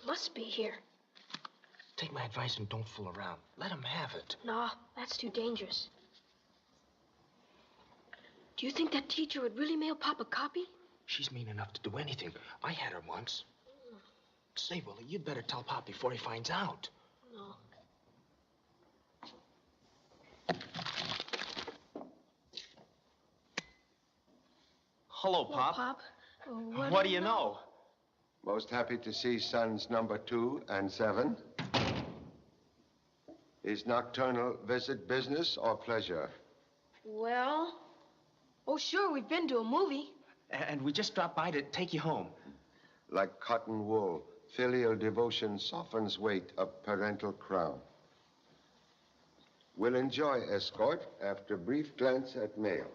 Must be here. Take my advice and don't fool around. Let him have it. No, that's too dangerous. Do you think that teacher would really mail Pop a copy? She's mean enough to do anything. I had her once. Say, Willie, you'd better tell Pop before he finds out. No. Hello, Pop. Pop. What do you know? Most happy to see sons number 2 and 7. Is nocturnal visit business or pleasure? Well, oh, sure, we've been to a movie. And we just dropped by to take you home. Like cotton wool, filial devotion softens weight of parental crown. Will enjoy escort after brief glance at mail.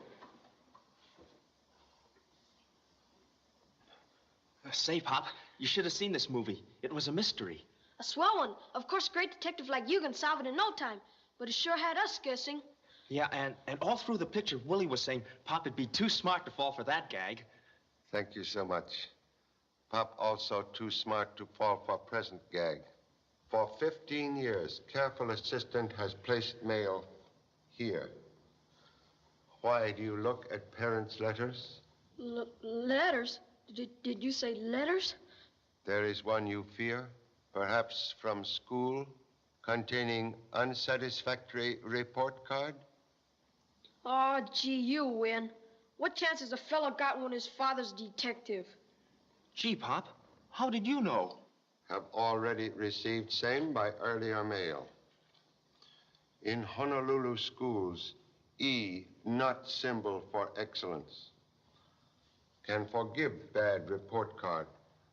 Say, Pop, you should have seen this movie. It was a mystery. A swell one. Of course, a great detective like you can solve it in no time. But it sure had us guessing. Yeah, and all through the picture, Willie was saying Pop would be too smart to fall for that gag. Thank you so much. Pop also too smart to fall for present gag. For 15 years, careful assistant has placed mail here. Why do you look at parents' letters? Letters? Did you say letters? There is one you fear, perhaps from school, containing unsatisfactory report card? Oh, gee, you win. What chance has a fellow got when his father's detective? Gee, Pop, how did you know? Have already received same by earlier mail. In Honolulu schools, E, not symbol for excellence. Can forgive bad report card,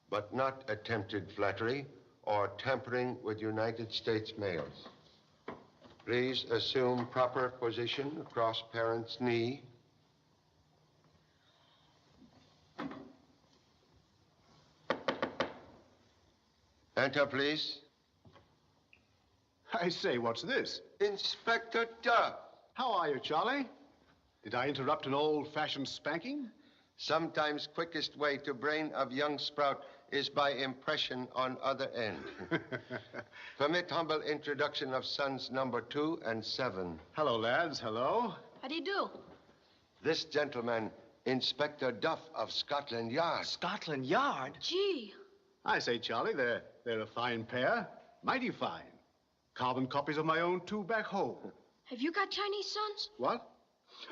but not attempted flattery or tampering with United States mails. Please assume proper position across parent's knee. Enter, please. I say, what's this? Inspector Duff. How are you, Charlie? Did I interrupt an old-fashioned spanking? Sometimes quickest way to brain of young sprout is by impression on other end. Permit humble introduction of sons number 2 and 7. Hello, lads. Hello. How do you do? This gentleman, Inspector Duff of Scotland Yard. Scotland Yard? Gee. I say, Charlie, they're a fine pair. Mighty fine. Carbon copies of my own 2 back home. Have you got Chinese sons? What?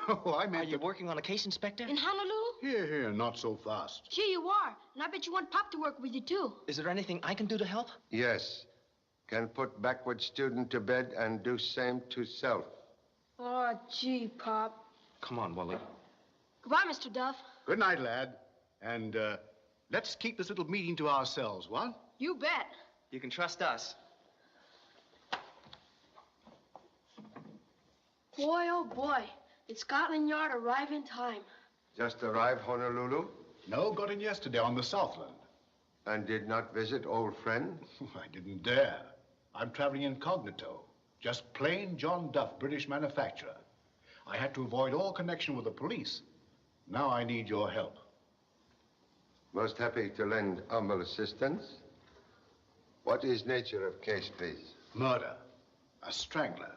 Oh, I meant Are you working on a case, Inspector? In Honolulu? Here, not so fast. Gee, you are. And I bet you want Pop to work with you, too. Is there anything I can do to help? Yes. Can put backward student to bed and do same to self. Oh, gee, Pop. Come on, Willie. Goodbye, Mr. Duff. Good night, lad. And let's keep this little meeting to ourselves, what? You bet. You can trust us. Boy, oh, boy. Did Scotland Yard arrive in time? Just arrived Honolulu No, got in yesterday on the Southland. and did not visit old friend. I didn't dare. I'm traveling incognito. Just plain John Duff, British manufacturer. I had to avoid all connection with the police. Now I need your help. Most happy to lend humble assistance. What is nature of case, please? Murder. A strangler.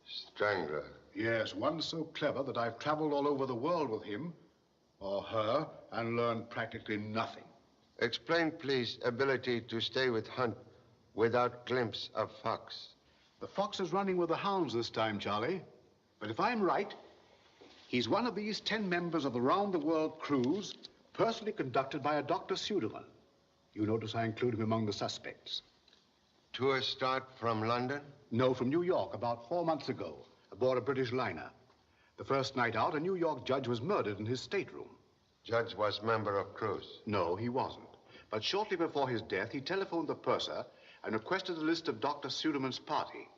Strangler. Yes, one so clever that I've traveled all over the world with him, or her, and learned practically nothing. Explain, please, ability to stay with hunt without glimpse of fox. The fox is running with the hounds this time, Charlie. But if I'm right, he's one of these 10 members of the round-the-world cruise, personally conducted by a Dr. Suderman. You notice I include him among the suspects. Tour start from London? No, from New York, about 4 months ago, aboard a British liner. The first night out, a New York judge was murdered in his stateroom. Judge was member of cruise. No, he wasn't. But shortly before his death, he telephoned the purser and requested a list of Dr. Suderman's party.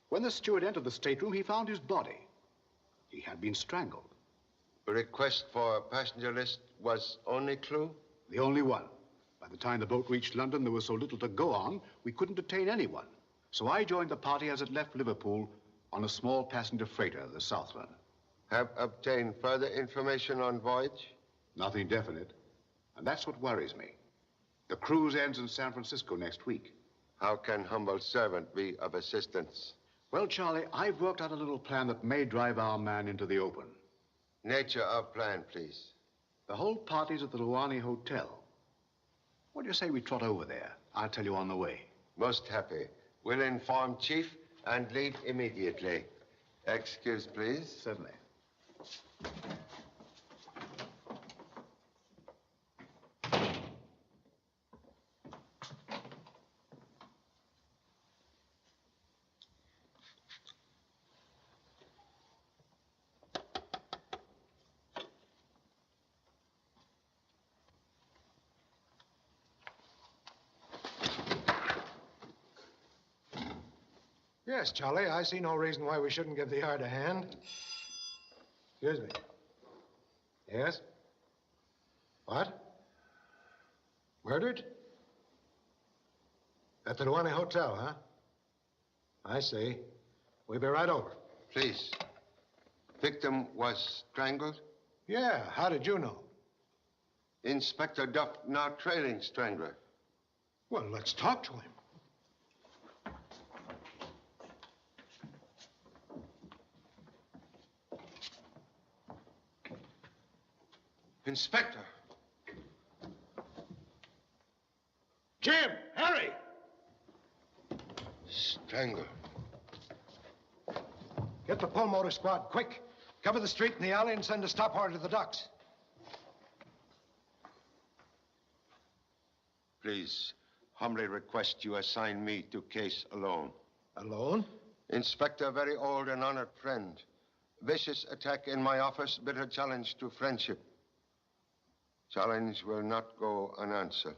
When the steward entered the stateroom, he found his body. He had been strangled. A request for a passenger list was only clue? The only one. By the time the boat reached London, there was so little to go on, we couldn't detain anyone. So I joined the party as it left Liverpool on a small passenger freighter, the Southland. Have obtained further information on voyage? Nothing definite. And that's what worries me. The cruise ends in San Francisco next week. How can humble servant be of assistance? Well, Charlie, I've worked out a little plan that may drive our man into the open. Nature of plan, please. The whole party's at the Luani Hotel. What do you say we trot over there? I'll tell you on the way. Most happy. Will inform Chief and leave immediately. Excuse, please. Certainly. Yes, Charlie, I see no reason why we shouldn't give the yard a hand. Excuse me. Yes? What? Murdered? At the Luani Hotel, huh? I see. We'll be right over. Please. Victim was strangled? Yeah, how did you know? Inspector Duff now trailing strangler. Well, let's talk to him. Inspector. Jim! Harry! Strangled. Get the pulmotor squad, quick. Cover the street and the alley and send a stop order to the docks. Please, humbly request you assign me to case alone. Alone? Inspector, very old and honored friend. Vicious attack in my office, bitter challenge to friendship. Challenge will not go unanswered.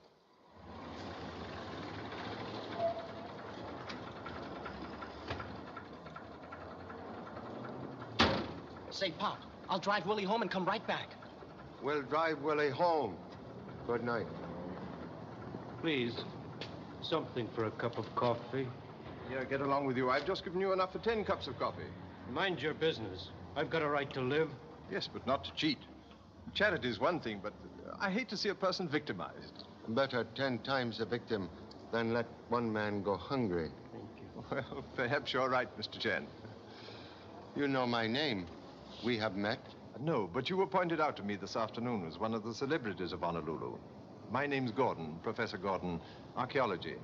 Say, Pop, I'll drive Willie home and come right back. We'll drive Willie home. Good night. Please, something for a cup of coffee. Yeah, get along with you. I've just given you enough for 10 cups of coffee. Mind your business. I've got a right to live. Yes, but not to cheat. Charity is one thing, but I hate to see a person victimized. Better 10 times a victim than let one man go hungry. Thank you. Well, perhaps you're right, Mr. Chen. You know my name. We have met. No, but you were pointed out to me this afternoon as one of the celebrities of Honolulu. My name's Gordon, Professor Gordon, archaeology.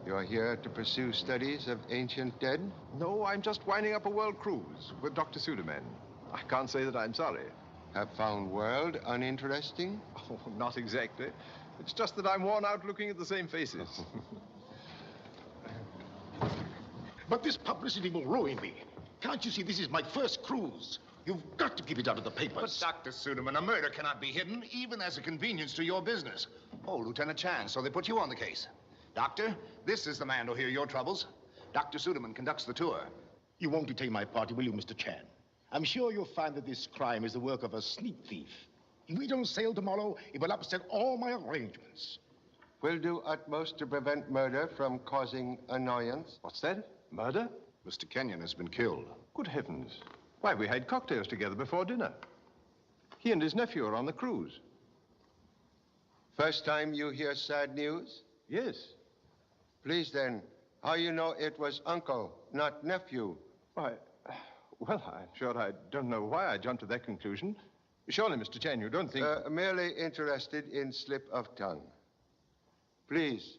You're here to pursue studies of ancient dead? No, I'm just winding up a world cruise with Dr. Suderman. I can't say that I'm sorry. Have found world uninteresting? Oh, not exactly. It's just that I'm worn out looking at the same faces. But this publicity will ruin me. Can't you see this is my first cruise? You've got to keep it out of the papers. But, Dr. Suderman, a murder cannot be hidden, even as a convenience to your business. Oh, Lieutenant Chan, so they put you on the case. Doctor, this is the man to hear your troubles. Dr. Suderman conducts the tour. You won't detain my party, will you, Mr. Chan? I'm sure you'll find that this crime is the work of a sneak thief. If we don't sail tomorrow, it will upset all my arrangements. We'll do utmost to prevent murder from causing annoyance. What's that? Murder? Mr. Kenyon has been killed. Good heavens. Why, we had cocktails together before dinner. He and his nephew are on the cruise. First time you hear sad news? Yes. Please then, how you know it was uncle, not nephew? Why, well, I'm sure I don't know why I jumped to that conclusion. Surely, Mr. Chen, you don't think... Merely interested in slip of tongue. Please,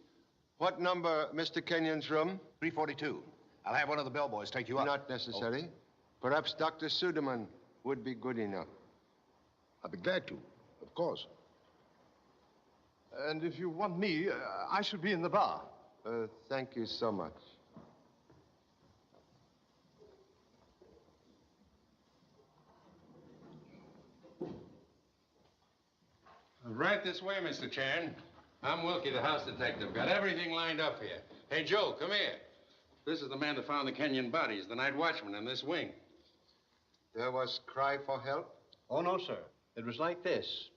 what number Mr. Kenyon's room? 342. I'll have one of the bellboys take you up. Not necessary. Perhaps Dr. Suderman would be good enough. I'll be glad to, of course. And if you want me, I should be in the bar. Thank you so much. Right this way, Mr. Chan. I'm Wilkie, the house detective. Got everything lined up here. Hey, Joe, come here. This is the man that found the Kenyon bodies, the night watchman in this wing. There was cry for help? Oh, no, sir. It was like this.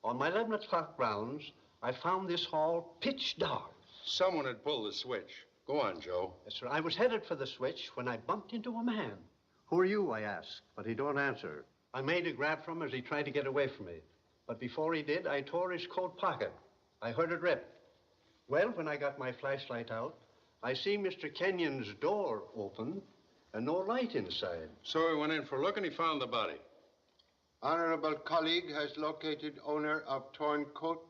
On my 11 o'clock rounds, I found this hall pitch dark. Someone had pulled the switch. Go on, Joe. Yes, sir. I was headed for the switch when I bumped into a man. Who are you, I asked, but he don't answer. I made a grab from him as he tried to get away from me. But before he did, I tore his coat pocket. I heard it rip. Well, when I got my flashlight out, I see Mr. Kenyon's door open and no light inside. So he went in for a look and he found the body. Honorable colleague has located owner of torn coat.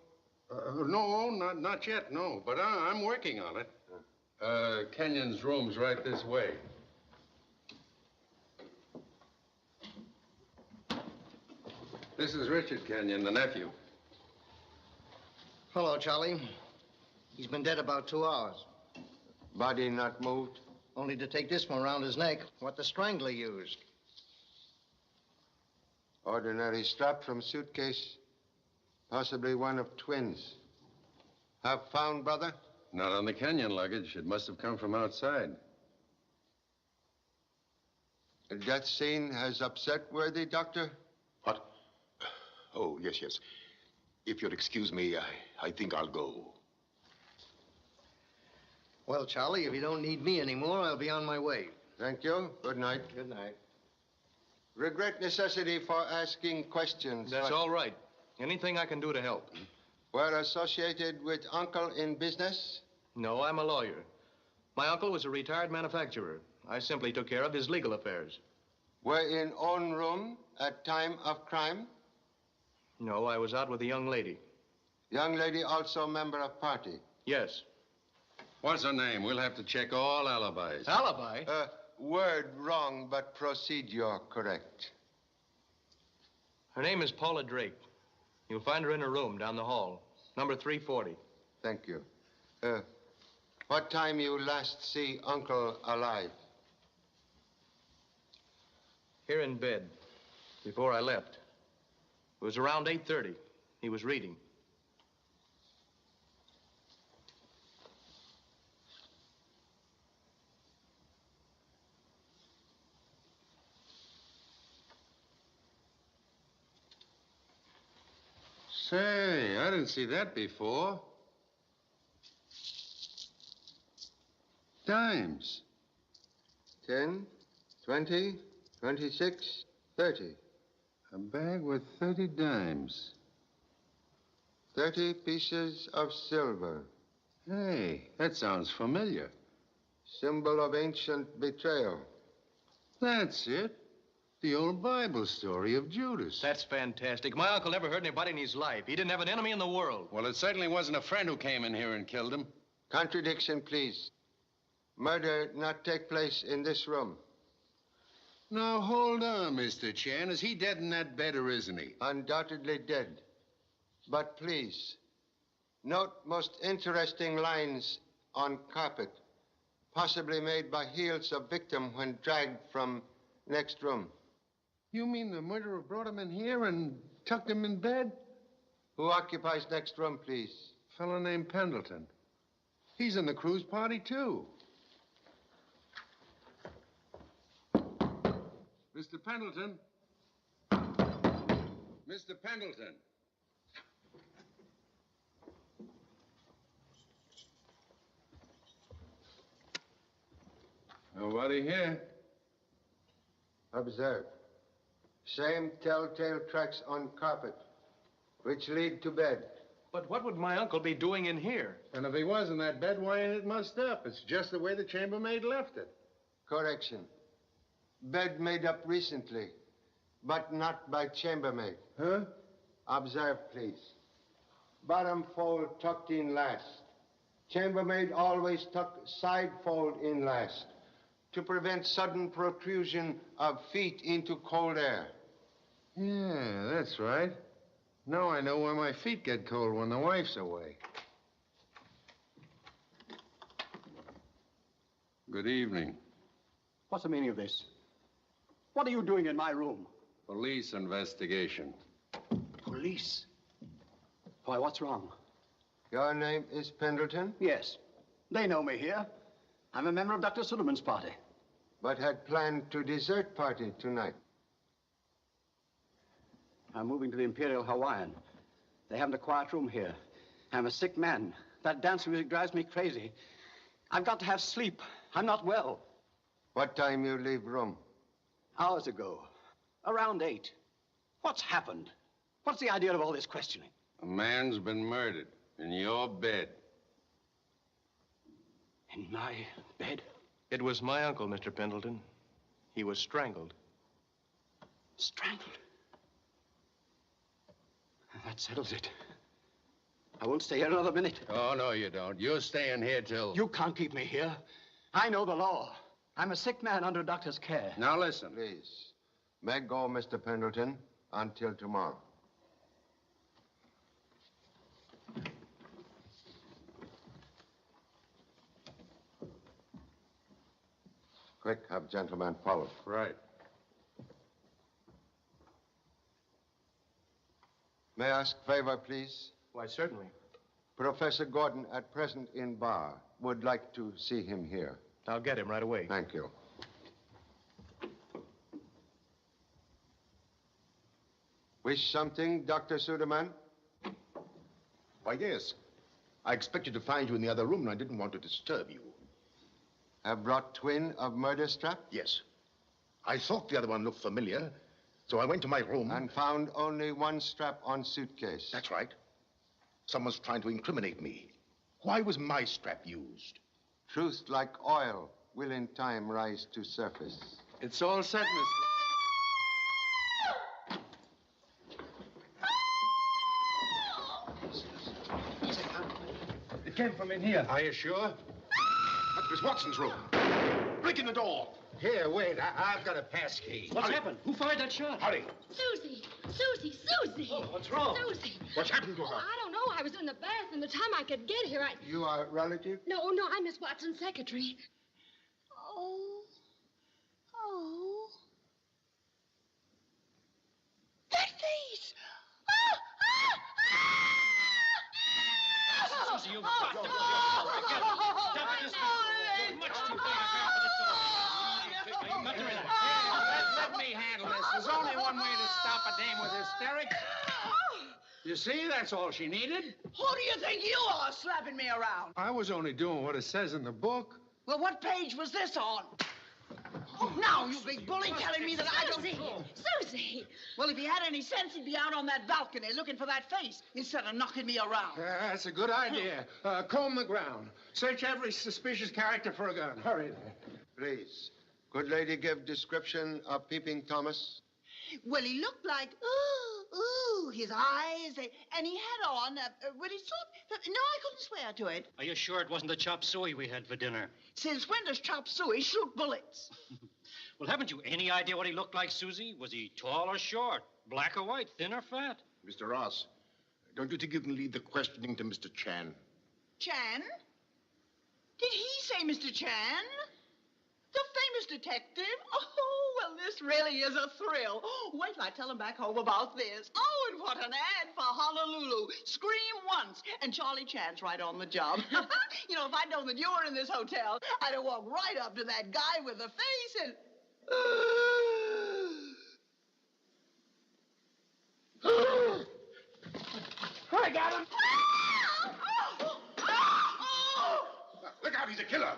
No, not yet, no. But I'm working on it. Kenyon's room's right this way. This is Richard Kenyon, the nephew. Hello, Charlie. He's been dead about 2 hours. Body not moved. Only to take this one around his neck, what the strangler used. Ordinary strap from suitcase. Possibly one of twins. Have found, brother? Not on the Kenyon luggage. It must have come from outside. The death scene has upset worthy, Doctor? What? Oh, yes. If you'll excuse me, I think I'll go. Well, Charlie, if you don't need me anymore, I'll be on my way. Thank you. Good night. Good night. Regret necessity for asking questions. That's all right. Anything I can do to help. Were associated with uncle in business? No, I'm a lawyer. My uncle was a retired manufacturer. I simply took care of his legal affairs. Were in own room at time of crime? No, I was out with a young lady. Young lady also member of party? Yes. What's her name? We'll have to check all alibis. Alibi? Word wrong, but procedure correct. Her name is Paula Drake. You'll find her in her room down the hall, number 340. Thank you. What time you last see uncle alive? Here in bed, before I left. It was around 8:30. He was reading. Say, I didn't see that before. Dimes. 10, 20, 26, 30. A bag with 30 dimes. 30 pieces of silver. Hey, that sounds familiar. Symbol of ancient betrayal. That's it. The old Bible story of Judas. That's fantastic. My uncle never hurt anybody in his life. He didn't have an enemy in the world. Well, it certainly wasn't a friend who came in here and killed him. Contradiction, please. Murder not take place in this room. Now, hold on, Mr. Chan. Is he dead in that bed or isn't he? Undoubtedly dead. But please, note most interesting lines on carpet, possibly made by heels of victim when dragged from next room. You mean the murderer brought him in here and tucked him in bed? Who occupies next room, please? A fellow named Pendleton. He's in the cruise party, too. Mr. Pendleton. Mr. Pendleton. Nobody here. Observe. Same telltale tracks on carpet, which lead to bed. But what would my uncle be doing in here? And if he was in that bed, why ain't it mussed up? It's just the way the chambermaid left it. Correction. Bed made up recently, but not by chambermaid. Huh? Observe, please. Bottom fold tucked in last. Chambermaid always tuck side fold in last to prevent sudden protrusion of feet into cold air. Yeah, that's right. Now I know why my feet get cold when the wife's away. Good evening. What's the meaning of this? What are you doing in my room? Police investigation. Police? Why, what's wrong? Your name is Pendleton? Yes. They know me here. I'm a member of Dr. Suleiman's party. But had planned to desert party tonight. I'm moving to the Imperial Hawaiian. They haven't a quiet room here. I'm a sick man. That dance music drives me crazy. I've got to have sleep. I'm not well. What time you leave room? Hours ago. Around 8. What's happened? What's the idea of all this questioning? A man's been murdered in your bed. In my bed? It was my uncle, Mr. Pendleton. He was strangled. Strangled? That settles it. I won't stay here another minute. Oh, no, you don't. You're staying here till... You can't keep me here. I know the law. I'm a sick man under a doctor's care. Now, listen. Please. May go, Mr. Pendleton, until tomorrow. Quick, have gentlemen follow. Right. May I ask favor, please? Why, certainly. Professor Gordon, at present in bar, would like to see him here. I'll get him right away. Thank you. Wish something, Dr. Suderman? Why, yes. I expected to find you in the other room, and I didn't want to disturb you. Have brought twin of murder strap? Yes. I thought the other one looked familiar, so I went to my room. And found only one strap on suitcase. That's right. Someone's trying to incriminate me. Why was my strap used? Truth, like oil, will in time rise to surface. It's all set, mister. It came from in here. Are you sure? That's Miss Watson's room. Break in the door. Here, wait. I've got a pass key. What's happened? Who fired that shot? Hurry. Susie! Susie! Susie! Oh, what's wrong? Susie! What's happened to her? Oh, I don't know. I was in the bath, and the time I could get here, You are a relative? No, I'm Miss Watson's secretary. Oh. Oh. That face! Susie, you've got to go. Stop this. You're much too big a girl for this sort of... You've got to relax. Let me handle this. There's only one way to stop a dame with hysterics. You see, that's all she needed. Who do you think you are, slapping me around? I was only doing what it says in the book. Well, what page was this on? Oh, now, you big bully, telling me that I don't... Susie! Well, if he had any sense, he'd be out on that balcony looking for that face instead of knocking me around. That's a good idea. Comb the ground. Search every suspicious character for a gun. Hurry there. Please. Could lady give description of Peeping Thomas? Well, he looked like, his eyes, and he had on, well, he sort no, I couldn't swear to it. Are you sure it wasn't the chop suey we had for dinner? Since when does chop suey shoot bullets? Well, haven't you any idea what he looked like, Susie? Was he tall or short? Black or white? Thin or fat? Mr. Ross, don't you think you can leave the questioning to Mr. Chan? Chan? Did he say Mr. Chan? The famous detective? Oh, well, this really is a thrill. Wait till I tell him back home about this. Oh, and what an ad for Honolulu. Scream once, and Charlie Chan's right on the job. You know, if I'd known that you were in this hotel, I'd have walked right up to that guy with the face and... I got him! Look out, he's a killer!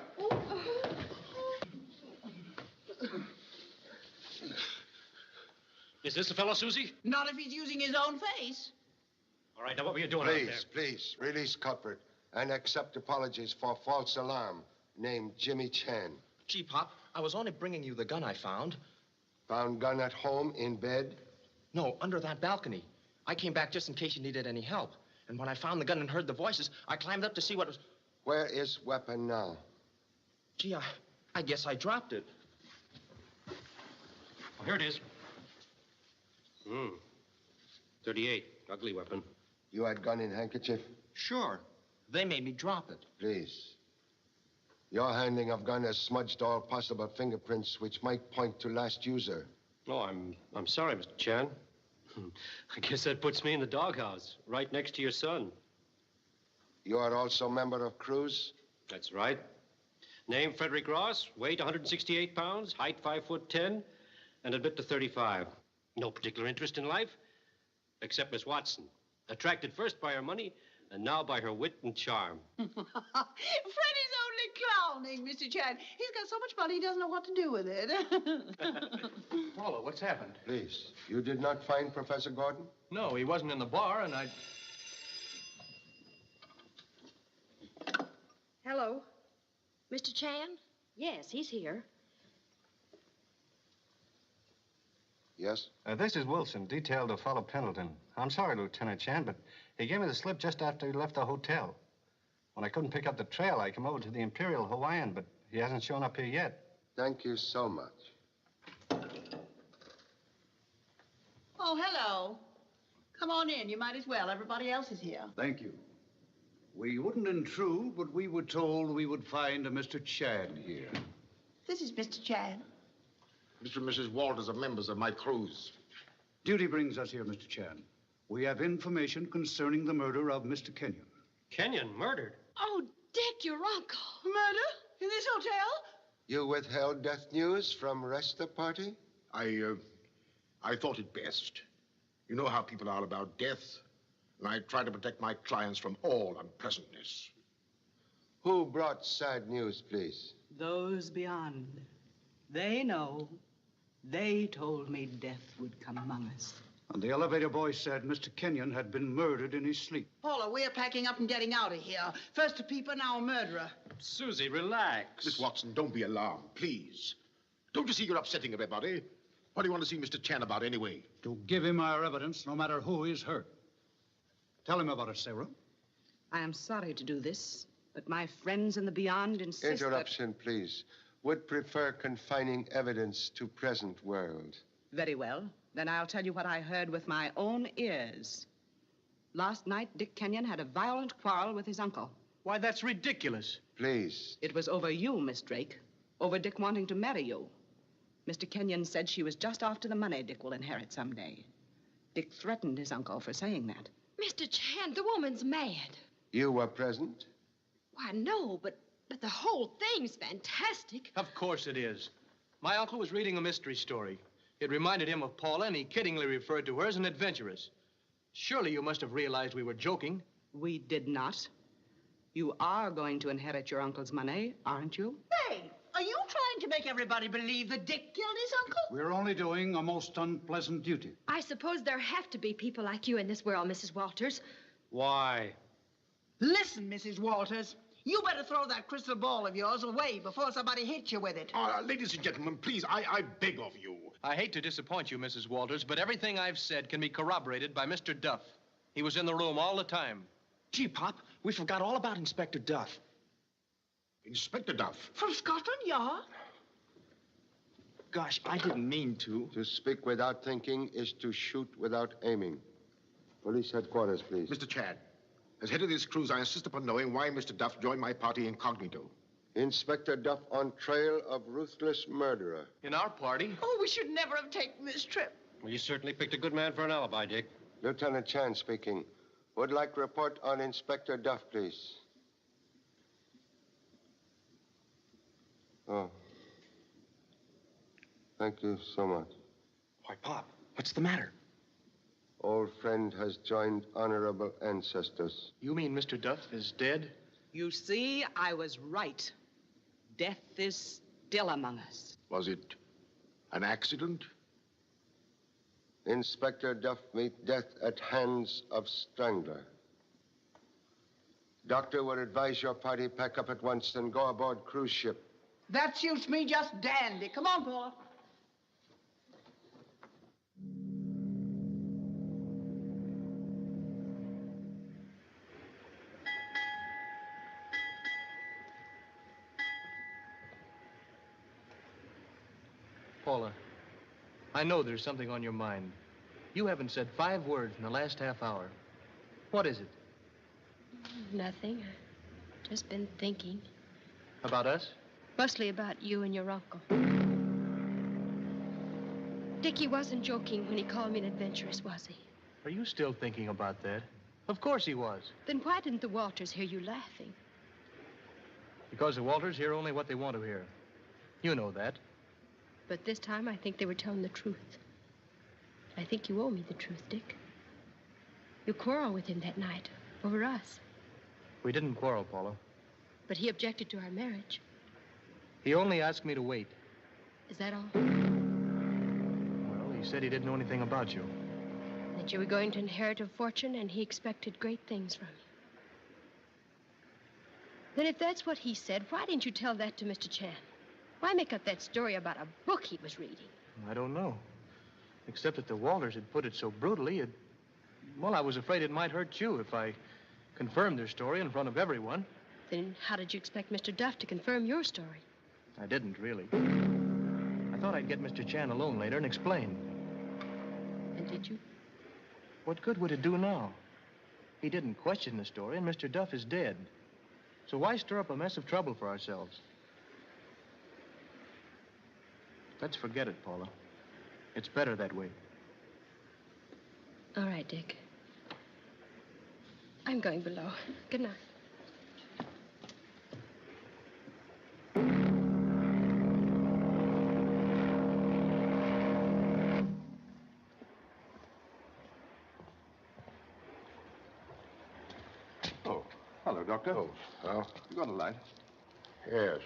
Is this the fellow, Susie? Not if he's using his own face. All right, now what were you doing out there? Please, release culprit and accept apologies for false alarm. Named Jimmy Chan. Gee, Pop, I was only bringing you the gun I found. Found gun at home, in bed? No, under that balcony. I came back just in case you needed any help. And when I found the gun and heard the voices, I climbed up to see what was... Where is weapon now? Gee, I guess I dropped it. Oh, here it is. 38. Ugly weapon. You had gun in handkerchief? Sure. They made me drop it. Please. Your handling of gun has smudged all possible fingerprints which might point to last user. Oh, I'm sorry, Mr. Chan. I guess that puts me in the doghouse, right next to your son. You are also a member of Cruz? That's right. Name Frederick Ross, weight 168 pounds, height 5'10", and admit to 35. No particular interest in life, except Miss Watson. Attracted first by her money, and now by her wit and charm. Freddie's only clowning, Mr. Chan. He's got so much money he doesn't know what to do with it. Paula, what's happened? Please. You did not find Professor Gordon? No, he wasn't in the bar, and I... Hello. Mr. Chan? Yes, he's here. Yes? This is Wilson, detailed to follow Pendleton. I'm sorry, Lieutenant Chan, but he gave me the slip just after he left the hotel. When I couldn't pick up the trail, I came over to the Imperial Hawaiian, but he hasn't shown up here yet. Thank you so much. Oh, hello. Come on in. You might as well. Everybody else is here. Thank you. We wouldn't intrude, but we were told we would find a Mr. Chan here. This is Mr. Chan. Mr. and Mrs. Walters are members of my cruise. Duty brings us here, Mr. Chan. We have information concerning the murder of Mr. Kenyon. Kenyon murdered? Oh, Dick, your uncle. Murder? In this hotel? You withheld death news from rest of the party? I thought it best. You know how people are about death, and I try to protect my clients from all unpleasantness. Who brought sad news, please? Those beyond. They know. They told me death would come among us. And the elevator boy said Mr. Kenyon had been murdered in his sleep. Paula, we're packing up and getting out of here. First a peeper, now a murderer. Susie, relax. Miss Watson, don't be alarmed, please. Don't you see you're upsetting everybody? What do you want to see Mr. Chan about anyway? To give him our evidence, no matter who is hurt. Tell him about it, Sarah. I am sorry to do this, but my friends in the beyond insist Interruption, please. Would prefer confining evidence to present world. Very well. Then I'll tell you what I heard with my own ears. Last night, Dick Kenyon had a violent quarrel with his uncle. Why, that's ridiculous. Please. It was over you, Miss Drake. Over Dick wanting to marry you. Mr. Kenyon said she was just after the money Dick will inherit someday. Dick threatened his uncle for saying that. Mr. Chan, the woman's mad. You were present? Why, no, but the whole thing's fantastic. Of course it is. My uncle was reading a mystery story. It reminded him of Paula, and he kiddingly referred to her as an adventuress. Surely you must have realized we were joking. We did not. You are going to inherit your uncle's money, aren't you? Hey, are you trying to make everybody believe that Dick killed his uncle? We're only doing a most unpleasant duty. I suppose there have to be people like you in this world, Mrs. Walters. Why? Listen, Mrs. Walters. You better throw that crystal ball of yours away before somebody hits you with it. Ladies and gentlemen, please, I beg of you. I hate to disappoint you, Mrs. Walters, but everything I've said can be corroborated by Mr. Duff. He was in the room all the time. Gee, Pop, we forgot all about Inspector Duff. Inspector Duff? From Scotland Yard? Gosh, I didn't mean to. To speak without thinking is to shoot without aiming. Police headquarters, please. Mr. Chad, as head of this cruise, I insist upon knowing why Mr. Duff joined my party incognito. Inspector Duff on trail of ruthless murderer. In our party? Oh, we should never have taken this trip. Well, you certainly picked a good man for an alibi, Dick. Lieutenant Chan speaking. Would like report on Inspector Duff, please. Oh. Thank you so much. Why, Pop, what's the matter? Old friend has joined honorable ancestors. You mean Mr. Duff is dead? You see, I was right. Death is still among us. Was it an accident? Inspector Duff meet death at hands of strangler. Doctor would advise your party pack up at once and go aboard cruise ship. That suits me just dandy. Come on, Paula. Paula, I know there's something on your mind. You haven't said 5 words in the last half hour. What is it? Nothing. I've just been thinking. About us? Mostly about you and your uncle. Dickie wasn't joking when he called me an adventuress, was he? Are you still thinking about that? Of course he was. Then why didn't the Walters hear you laughing? Because the Walters hear only what they want to hear. You know that. But this time I think they were telling the truth. I think you owe me the truth, Dick. You quarreled with him that night over us. We didn't quarrel, Paula. But he objected to our marriage. He only asked me to wait. Is that all? Well, he said he didn't know anything about you. That you were going to inherit a fortune and he expected great things from you. Then if that's what he said, why didn't you tell that to Mr. Chan? Why make up that story about a book he was reading? I don't know. Except that the Walters had put it so brutally, well, I was afraid it might hurt you if I confirmed their story in front of everyone. Then how did you expect Mr. Duff to confirm your story? I didn't, really. I thought I'd get Mr. Chan alone later and explain. And did you? What good would it do now? He didn't question the story, and Mr. Duff is dead. So why stir up a mess of trouble for ourselves? Let's forget it, Paula. It's better that way. All right, Dick. I'm going below. Good night. Oh, hello, Doctor. Oh, well. You got a light? Yes.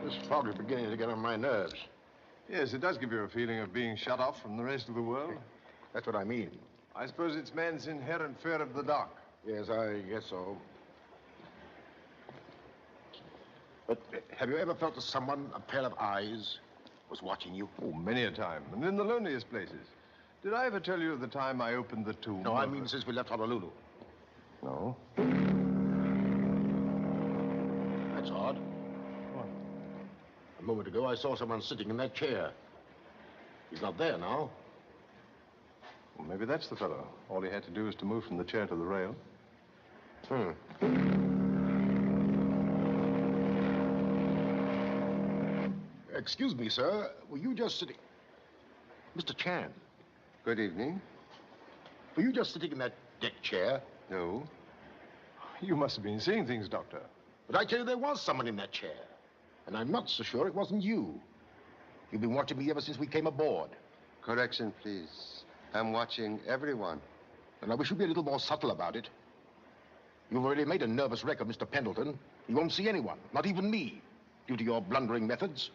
This fog is beginning to get on my nerves. Yes, it does give you a feeling of being shut off from the rest of the world. That's what I mean. I suppose it's man's inherent fear of the dark. Yes, I guess so. But have you ever felt that someone, a pair of eyes, was watching you? Oh, many a time, and in the loneliest places. Did I ever tell you of the time I opened the tomb? No, I mean since we left Honolulu. No. That's odd. What? A moment ago, I saw someone sitting in that chair. He's not there now. Well, maybe that's the fellow. All he had to do was to move from the chair to the rail. Excuse me, sir. Were you just sitting... Mr. Chan. Good evening. Were you just sitting in that deck chair? No. You must have been seeing things, Doctor. But I tell you, there was someone in that chair. And I'm not so sure it wasn't you. You've been watching me ever since we came aboard. Correction, please. I'm watching everyone. And I wish you'd be a little more subtle about it. You've already made a nervous wreck of Mr. Pendleton. You won't see anyone, not even me, due to your blundering methods.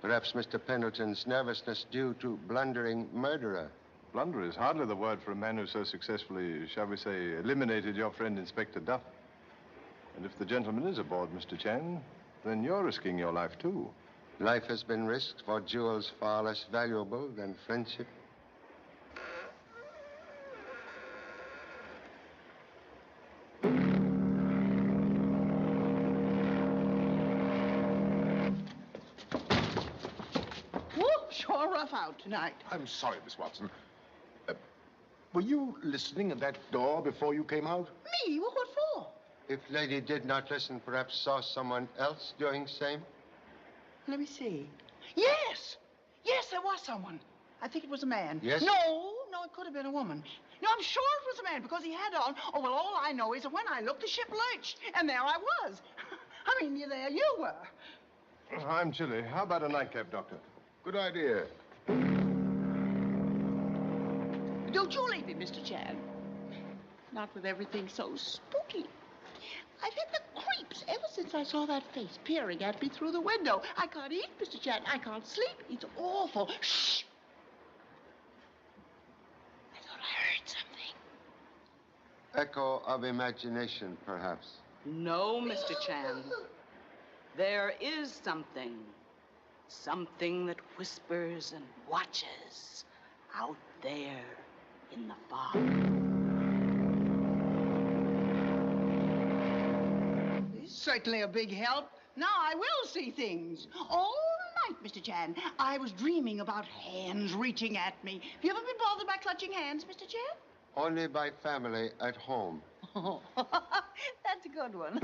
Perhaps Mr. Pendleton's nervousness due to blundering murderer. Blunder is hardly the word for a man who so successfully, shall we say, eliminated your friend Inspector Duff. And if the gentleman is aboard, Mr. Chan, then you're risking your life, too. Life has been risked for jewels far less valuable than friendship. Whoop, sure rough out tonight. I'm sorry, Miss Watson. Were you listening at that door before you came out? Me? What for? If lady did not listen, perhaps saw someone else doing same? Let me see. Yes! Yes, there was someone. I think it was a man. Yes? No, it could have been a woman. No, I'm sure it was a man because he had on... Oh, well, all I know is that when I looked, the ship lurched. And there I was. I mean, there you were. I'm chilly. How about a nightcap, Doctor? Good idea. Don't you leave me, Mr. Chan. Not with everything so spooky. I've had the creeps ever since I saw that face peering at me through the window. I can't eat, Mr. Chan. I can't sleep. It's awful. Shh! I thought I heard something. Echo of imagination, perhaps. No, Mr. Chan. There is something. Something that whispers and watches out there in the fog. This is certainly a big help. Now I will see things. All night, Mr. Chan, I was dreaming about hands reaching at me. Have you ever been bothered by clutching hands, Mr. Chan? Only by family at home. Oh, that's a good one.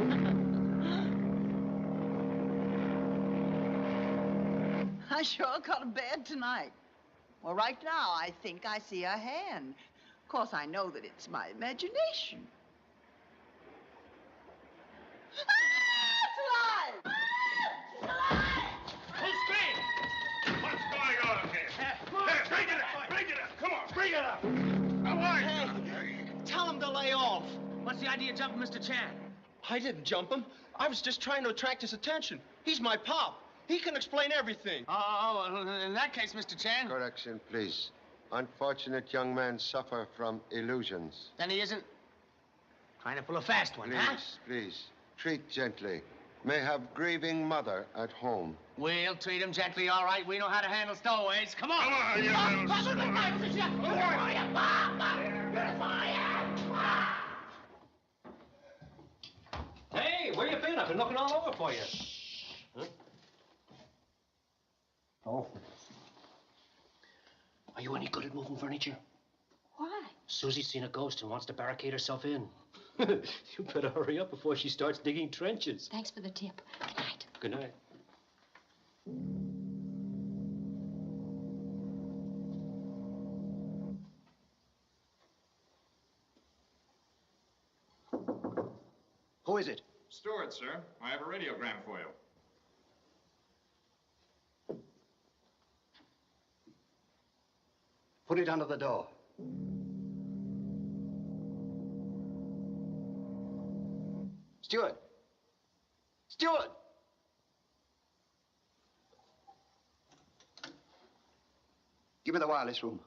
I sure got a bed tonight. Well, right now, I think I see a hand. Of course, I know that it's my imagination. Ah, it's alive! Ah, it's alive! Who's scream? What's going on here? Here, bring it up! Bring it up! Come on, bring it up! Hey, tell him to lay off. What's the idea of jumping Mr. Chan? I didn't jump him. I was just trying to attract his attention. He's my pop. He can explain everything. Oh, in that case, Mr. Chan. Correction, please. Unfortunate young men suffer from illusions. Then he isn't trying to pull a fast one, Please, huh? please, treat gently. May have grieving mother at home. We'll treat him gently, all right. We know how to handle stowaways. Come on. Come on, you little Hey, where you been? I've been looking all over for you. Huh? Oh. Are you any good at moving furniture? Why? Susie's seen a ghost and wants to barricade herself in. You better hurry up before she starts digging trenches. Thanks for the tip. Good night. Good night. Who is it? Stewart, sir. I have a radiogram for you. Put it under the door. Stewart. Stewart! Give me the wireless room.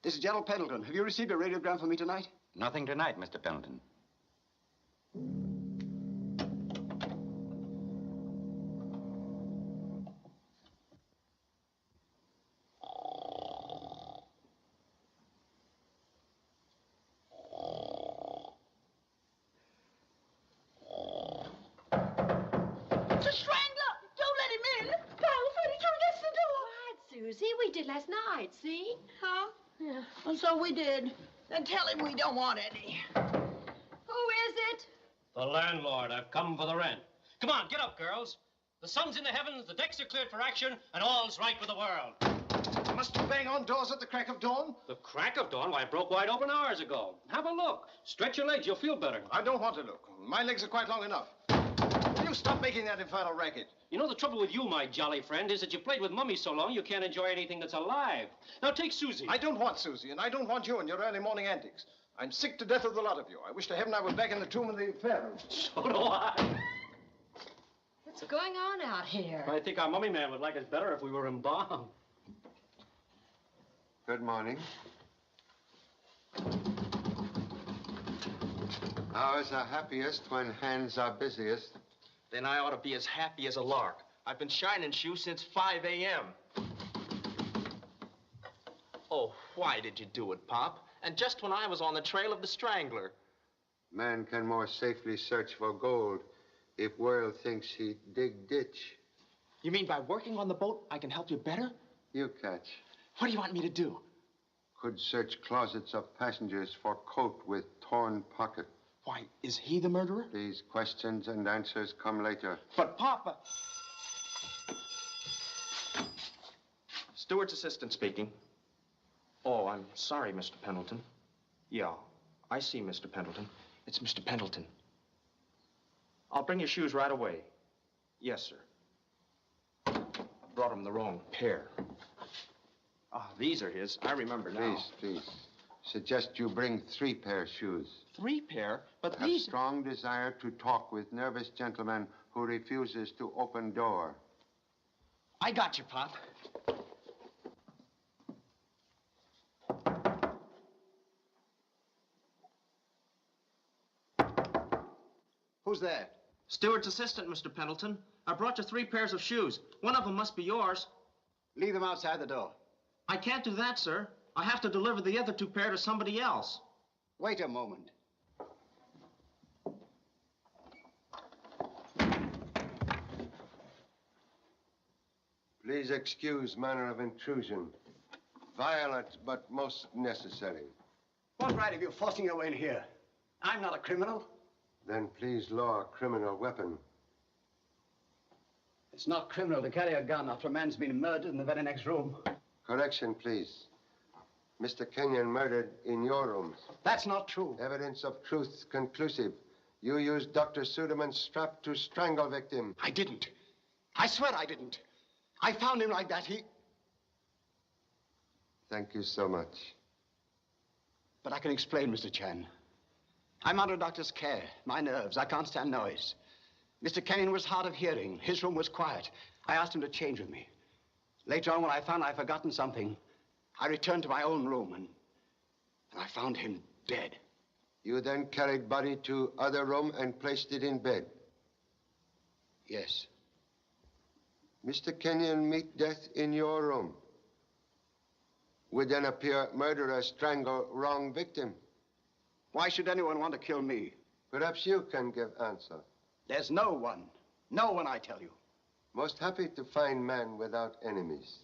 This is General Pendleton. Have you received a radiogram for me tonight? Nothing tonight, Mr. Pendleton. It's a strangler! Don't let him in! Pile of furniture against the door! Quiet, Susie. We did last night, see? Huh? Yeah. And so we did. Then tell him we don't want any. Who is it? The landlord. I've come for the rent. Come on, get up, girls. The sun's in the heavens, the decks are cleared for action, and all's right with the world. Must you bang on doors at the crack of dawn? The crack of dawn? Why, it broke wide open hours ago. Have a look. Stretch your legs. You'll feel better. I don't want to look. My legs are quite long enough. You stop making that infernal racket. You know, the trouble with you, my jolly friend, is that you played with Mummy so long you can't enjoy anything that's alive. Now take Susie. I don't want Susie, and I don't want you and your early morning antics. I'm sick to death of the lot of you. I wish to heaven I were back in the tomb of the pharaohs. So do I. What's going on out here? I think our mummy man would like us better if we were embalmed. Good morning. Hours are happiest when hands are busiest. Then I ought to be as happy as a lark. I've been shining shoes since 5 a.m. Oh, why did you do it, Pop? And just when I was on the trail of the strangler. Man can more safely search for gold if world thinks he dig ditch. You mean by working on the boat, I can help you better? You catch. What do you want me to do? Could search closets of passengers for coat with torn pocket. Why, is he the murderer? These questions and answers come later. But, Papa... Stewart's assistant speaking. Oh, I'm sorry, Mr. Pendleton. Yeah, I see, Mr. Pendleton. It's Mr. Pendleton. I'll bring your shoes right away. Yes, sir. Brought him the wrong pair. Ah, these are his. I remember now. Please. Suggest you bring 3 pair shoes. 3 pair? But Have these... strong desire to talk with nervous gentleman who refuses to open door. I got you, Pop. Who's there? Stewart's assistant, Mr. Pendleton. I brought you 3 pairs of shoes. One of them must be yours. Leave them outside the door. I can't do that, sir. I have to deliver the other 2 pair to somebody else. Wait a moment. Please excuse manner of intrusion. Violent, but most necessary. What right have you forcing your way in here? I'm not a criminal. Then please lower criminal weapon. It's not criminal to carry a gun after a man's been murdered in the very next room. Correction, please. Mr. Kenyon murdered in your rooms. That's not true. Evidence of truth conclusive. You used Dr. Suderman's strap to strangle victim. I didn't. I swear I didn't. I found him like that. Thank you so much. But I can explain, Mr. Chan. I'm under a doctor's care. My nerves. I can't stand noise. Mr. Kenyon was hard of hearing. His room was quiet. I asked him to change with me. Later on, when I found I'd forgotten something, I returned to my own room and I found him dead. You then carried body to other room and placed it in bed? Yes. Mr. Kenyon meet death in your room. Would then appear murderer, strangle, wrong victim. Why should anyone want to kill me? Perhaps you can give answer. There's no one. No one, I tell you. Most happy to find man without enemies.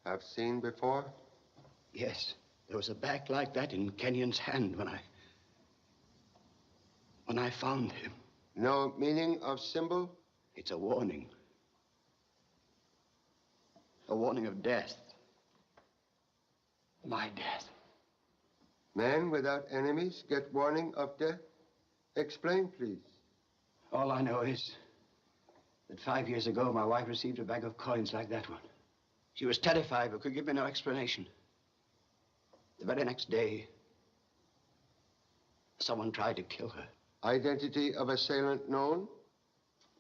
Have seen before? Yes. There was a back like that in Kenyon's hand when I found him. No meaning of symbol? It's a warning. A warning of death. My death. Man without enemies get warning of death? Explain, please. All I know is that 5 years ago, my wife received a bag of coins like that one. She was terrified but could give me no explanation. The very next day, someone tried to kill her. Identity of assailant known?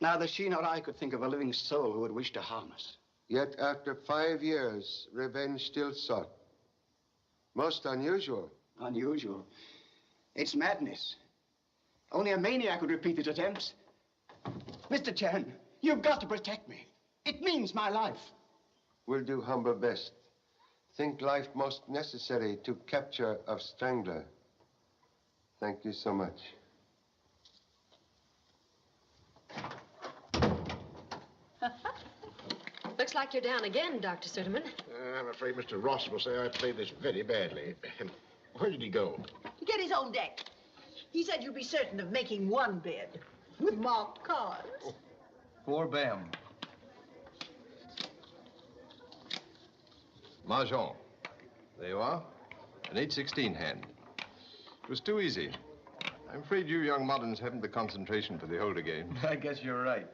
Neither she nor I could think of a living soul who would wish to harm us. Yet after 5 years, revenge still sought. Most unusual. Unusual? It's madness. Only a maniac would repeat his attempts. Mr. Chan, you've got to protect me. It means my life. We'll do humble best. Think life most necessary to capture of strangler. Thank you so much. Looks like you're down again, Dr. Suderman. I'm afraid Mr. Ross will say I played this very badly. Where did he go? To get his own deck. He said you'd be certain of making one bid with marked cards. Poor Bam. Mahjong. There you are. An 8-16 hand. It was too easy. I'm afraid you young moderns haven't the concentration for the older game. I guess you're right.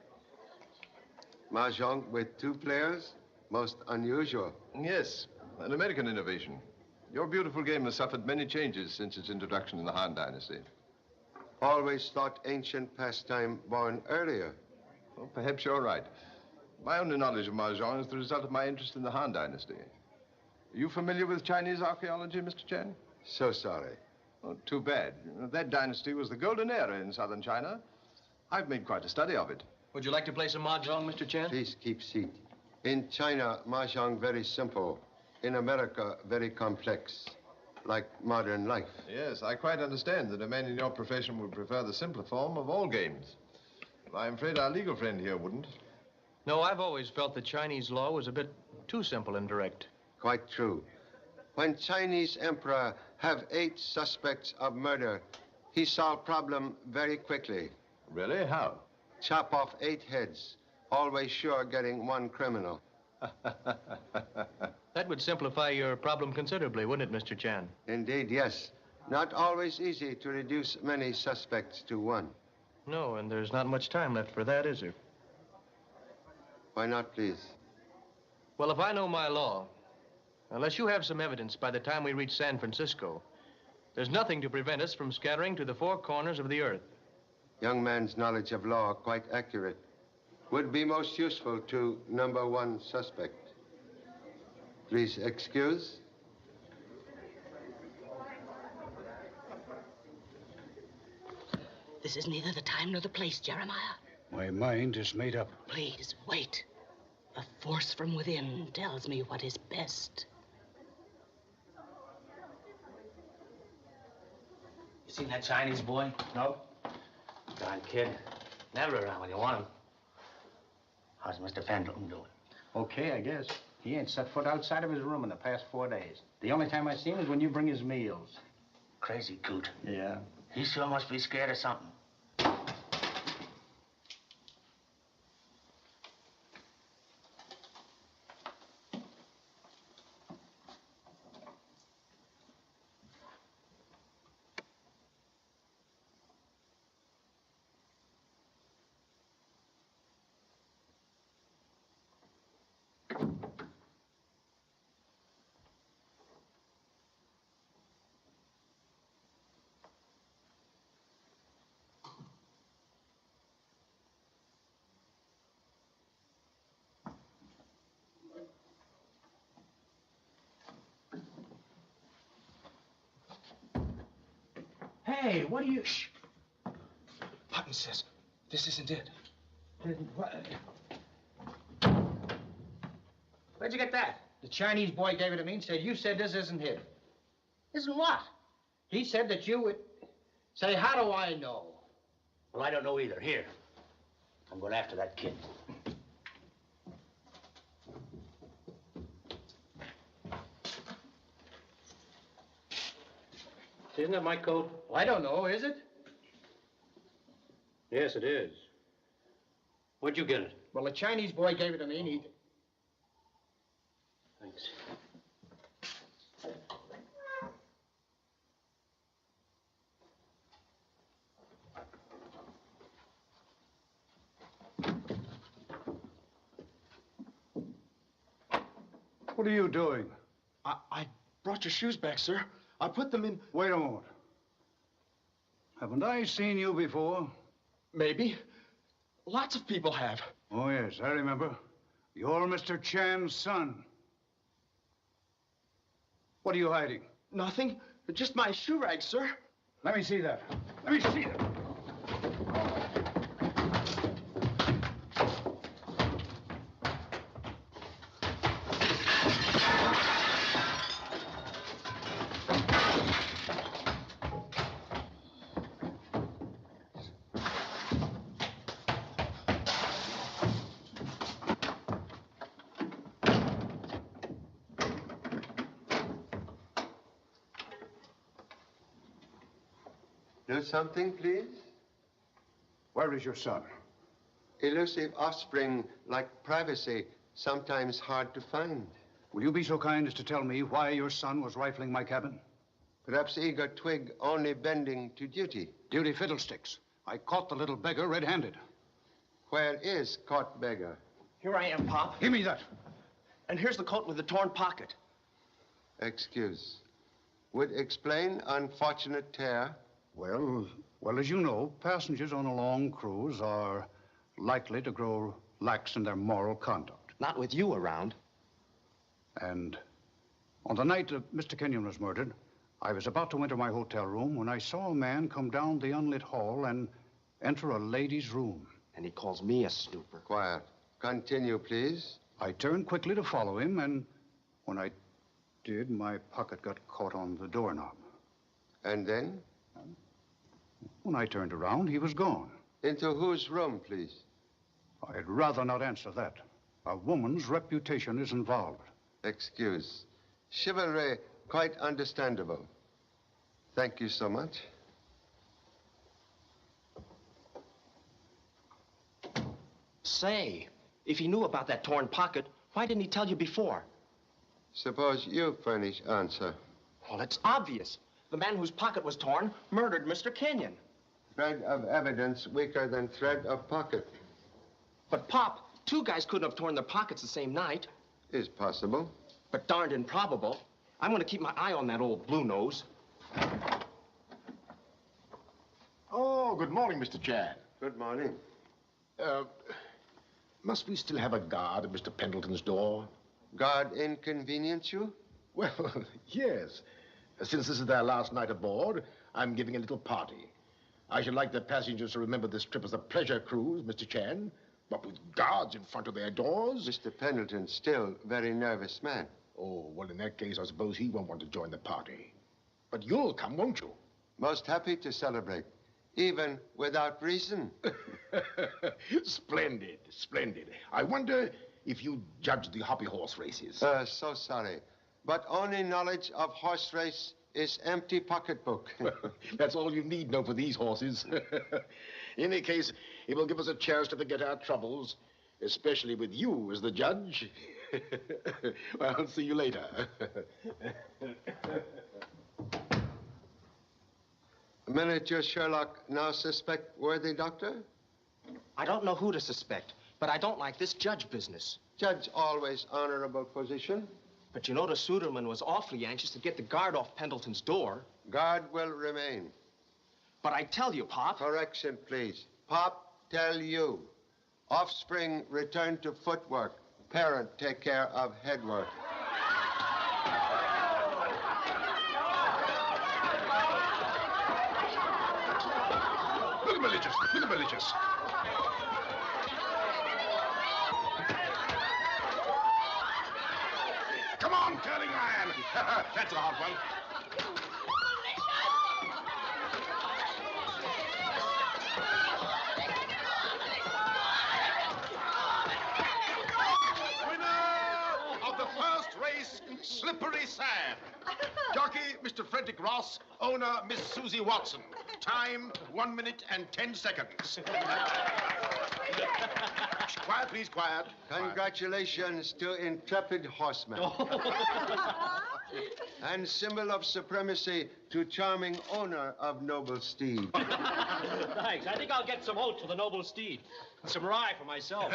Mahjong with 2 players? Most unusual. Yes, an American innovation. Your beautiful game has suffered many changes since its introduction in the Han Dynasty. Always thought ancient pastime born earlier. Well, perhaps you're right. My only knowledge of Mahjong is the result of my interest in the Han Dynasty. Are you familiar with Chinese archaeology, Mr. Chen? So sorry. Oh, too bad. That dynasty was the golden era in southern China. I've made quite a study of it. Would you like to play some Mahjong, Mr. Chen? Please keep seat. In China, Mahjong very simple. In America, very complex. Like modern life. Yes, I quite understand that a man in your profession would prefer the simpler form of all games. I'm afraid our legal friend here wouldn't. No, I've always felt the Chinese law was a bit too simple and direct. Quite true. When Chinese emperor have 8 suspects of murder, he solved problem very quickly. Really? How? Chop off 8 heads. Always sure getting 1 criminal. That would simplify your problem considerably, wouldn't it, Mr. Chan? Indeed, yes. Not always easy to reduce many suspects to 1. No, and there's not much time left for that, is there? Why not, please? Well, if I know my law, unless you have some evidence by the time we reach San Francisco, there's nothing to prevent us from scattering to the 4 corners of the earth. Young man's knowledge of law quite accurate. Would be most useful to number 1 suspect. Please excuse. This is neither the time nor the place, Jeremiah. My mind is made up. Please, wait. A force from within tells me what is best. You seen that Chinese boy? No. Darn kid. Never around when you want him. How's Mr. Pendleton doing? Okay, I guess. He ain't set foot outside of his room in the past 4 days. The only time I see him is when you bring his meals. Crazy coot. Yeah. He sure must be scared of something. Hey, what are you... Shh. Putnam says this isn't it. Where'd you get that? The Chinese boy gave it to me and said you said this isn't it. Isn't what? He said that you would... Say, how do I know? Well, I don't know either. Here. I'm going after that kid. Isn't that my coat? Well, I don't know, is it? Yes, it is. Where'd you get it? Well, the Chinese boy gave it to me and he... Thanks. What are you doing? I brought your shoes back, sir. I put them in... Wait a moment. Haven't I seen you before? Maybe. Lots of people have. Oh, yes, I remember. You're Mr. Chan's son. What are you hiding? Nothing. Just my shoe rags, sir. Let me see that. Let me see that. Do something, please. Where is your son? Elusive offspring, like privacy, sometimes hard to find. Will you be so kind as to tell me why your son was rifling my cabin? Perhaps eager twig only bending to duty. Duty fiddlesticks. I caught the little beggar red-handed. Where is caught beggar? Here I am, Pop. Give me that. And here's the coat with the torn pocket. Excuse. Would explain unfortunate tear. Well, as you know, passengers on a long cruise are likely to grow lax in their moral conduct. Not with you around. And on the night that Mr. Kenyon was murdered, I was about to enter my hotel room when I saw a man come down the unlit hall and enter a lady's room. And he calls me a snooper. Quiet. Continue, please. I turned quickly to follow him, and when I did, my pocket got caught on the doorknob. And then? When I turned around, he was gone. Into whose room, please? I'd rather not answer that. A woman's reputation is involved. Excuse. Chivalry, quite understandable. Thank you so much. Say, if he knew about that torn pocket, why didn't he tell you before? Suppose you furnish answer. Well, it's obvious. The man whose pocket was torn murdered Mr. Kenyon. Thread of evidence weaker than thread of pocket. But, Pop, two guys couldn't have torn their pockets the same night. Is possible. But darned improbable. I'm going to keep my eye on that old blue nose. Oh, good morning, Mr. Chan. Good morning. Must we still have a guard at Mr. Pendleton's door? Guard inconvenience you? Well, yes. Since this is their last night aboard, I'm giving a little party. I should like the passengers to remember this trip as a pleasure cruise, Mr. Chan, but with guards in front of their doors. Mr. Pendleton, still very nervous man. Oh, well, in that case, I suppose he won't want to join the party. But you'll come, won't you? Most happy to celebrate, even without reason. Splendid, splendid. I wonder if you judge the hobby horse races. So sorry. But only knowledge of horse race is empty pocketbook. That's all you need know for these horses. In any case, it will give us a chance to forget our troubles, especially with you as the judge. Well, I'll see you later. Miniature Sherlock now suspect worthy doctor? I don't know who to suspect, but I don't like this judge business. Judge always honorable position. But you notice Suderman was awfully anxious to get the guard off Pendleton's door. Guard will remain. But I tell you, Pop... Correction, please. Pop, tell you. Offspring return to footwork. Parent take care of headwork. delicious. Look delicious. Come on, curling iron. That's a hot one. Winner of the first race, Slippery Sand. Jockey, Mr. Frederick Ross. Owner, Miss Susie Watson. Time, 1 minute and 10 seconds. Quiet, please, quiet. Congratulations to intrepid horseman. And symbol of supremacy to charming owner of noble steed. Thanks. I think I'll get some oats for the noble steed. And some rye for myself.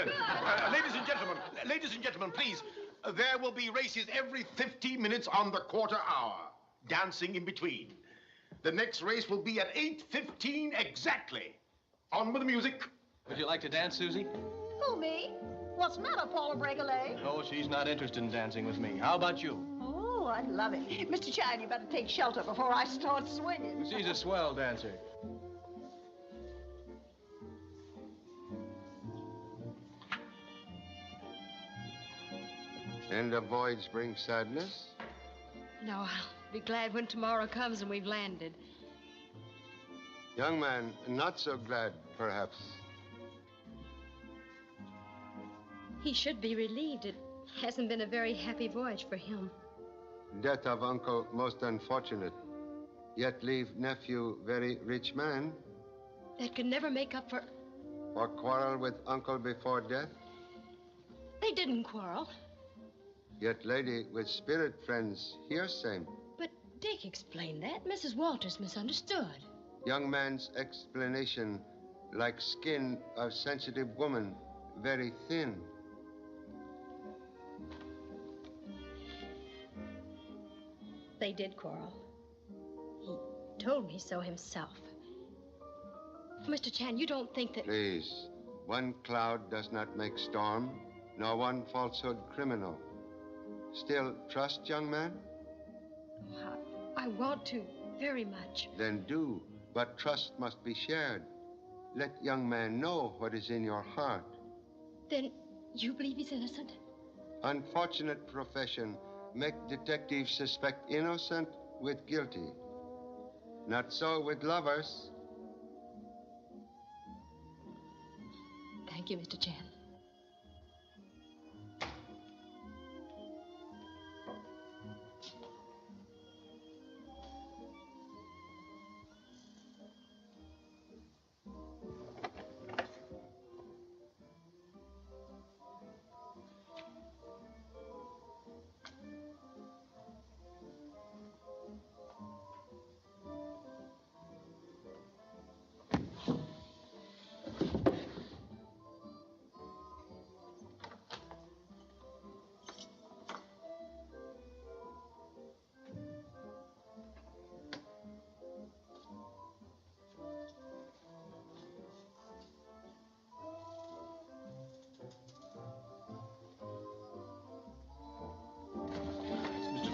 Ladies and gentlemen, please. There will be races every 15 minutes on the quarter hour. Dancing in between. The next race will be at 8:15 exactly. On with the music. Would you like to dance, Susie? Who, me? What's the matter, Paula Break-a-leg? No, she's not interested in dancing with me. How about you? Oh, I'd love it. Mr. Chad, you better take shelter before I start swinging. She's a swell dancer. And avoids bring sadness. No, I'll be glad when tomorrow comes and we've landed. Young man, not so glad, perhaps. He should be relieved. It hasn't been a very happy voyage for him. Death of uncle most unfortunate. Yet leave nephew very rich man. That could never make up for... Or quarrel with uncle before death. They didn't quarrel. Yet lady with spirit friends here same. But Dick explained that. Mrs. Walters misunderstood. Young man's explanation, like skin of sensitive woman, very thin. They did quarrel. He told me so himself. Mr. Chan, you don't think that... Please, one cloud does not make storm, nor one falsehood criminal. Still trust, young man? I want to, very much. Then do, but trust must be shared. Let young man know what is in your heart. Then you believe he's innocent? Unfortunate profession, make detectives suspect innocent with guilty. Not so with lovers. Thank you, Mr. Chan.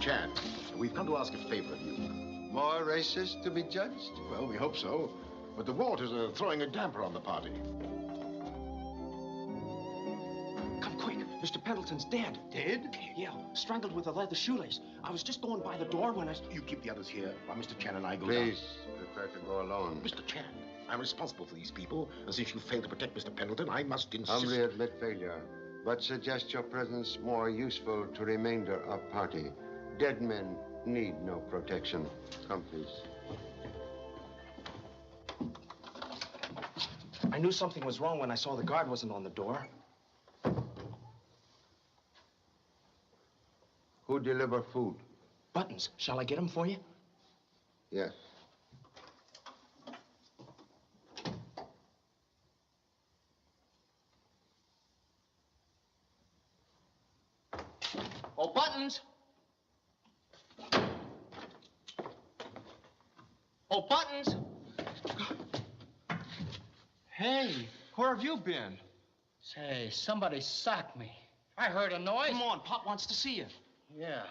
Chan, we've come to ask a favor of you. More races to be judged? Well, we hope so. But the Walters are throwing a damper on the party. Come quick. Mr. Pendleton's dead. Dead? Yeah, strangled with a leather shoelace. I was just going by the door when I... You keep the others here while Mr. Chan and I go Please, down. prefer to go alone. Mr. Chan, I'm responsible for these people, and since you failed to protect Mr. Pendleton, I must insist... Humbly admit failure, but suggest your presence more useful to remainder of party. Dead men need no protection. Come, please. I knew something was wrong when I saw the guard wasn't on the door. Who deliver food? Buttons. Shall I get them for you? Yes. Oh, Buttons! Oh, Buttons! Hey, where have you been? Say, somebody socked me. I heard a noise. Come on, Pop wants to see you. Yeah.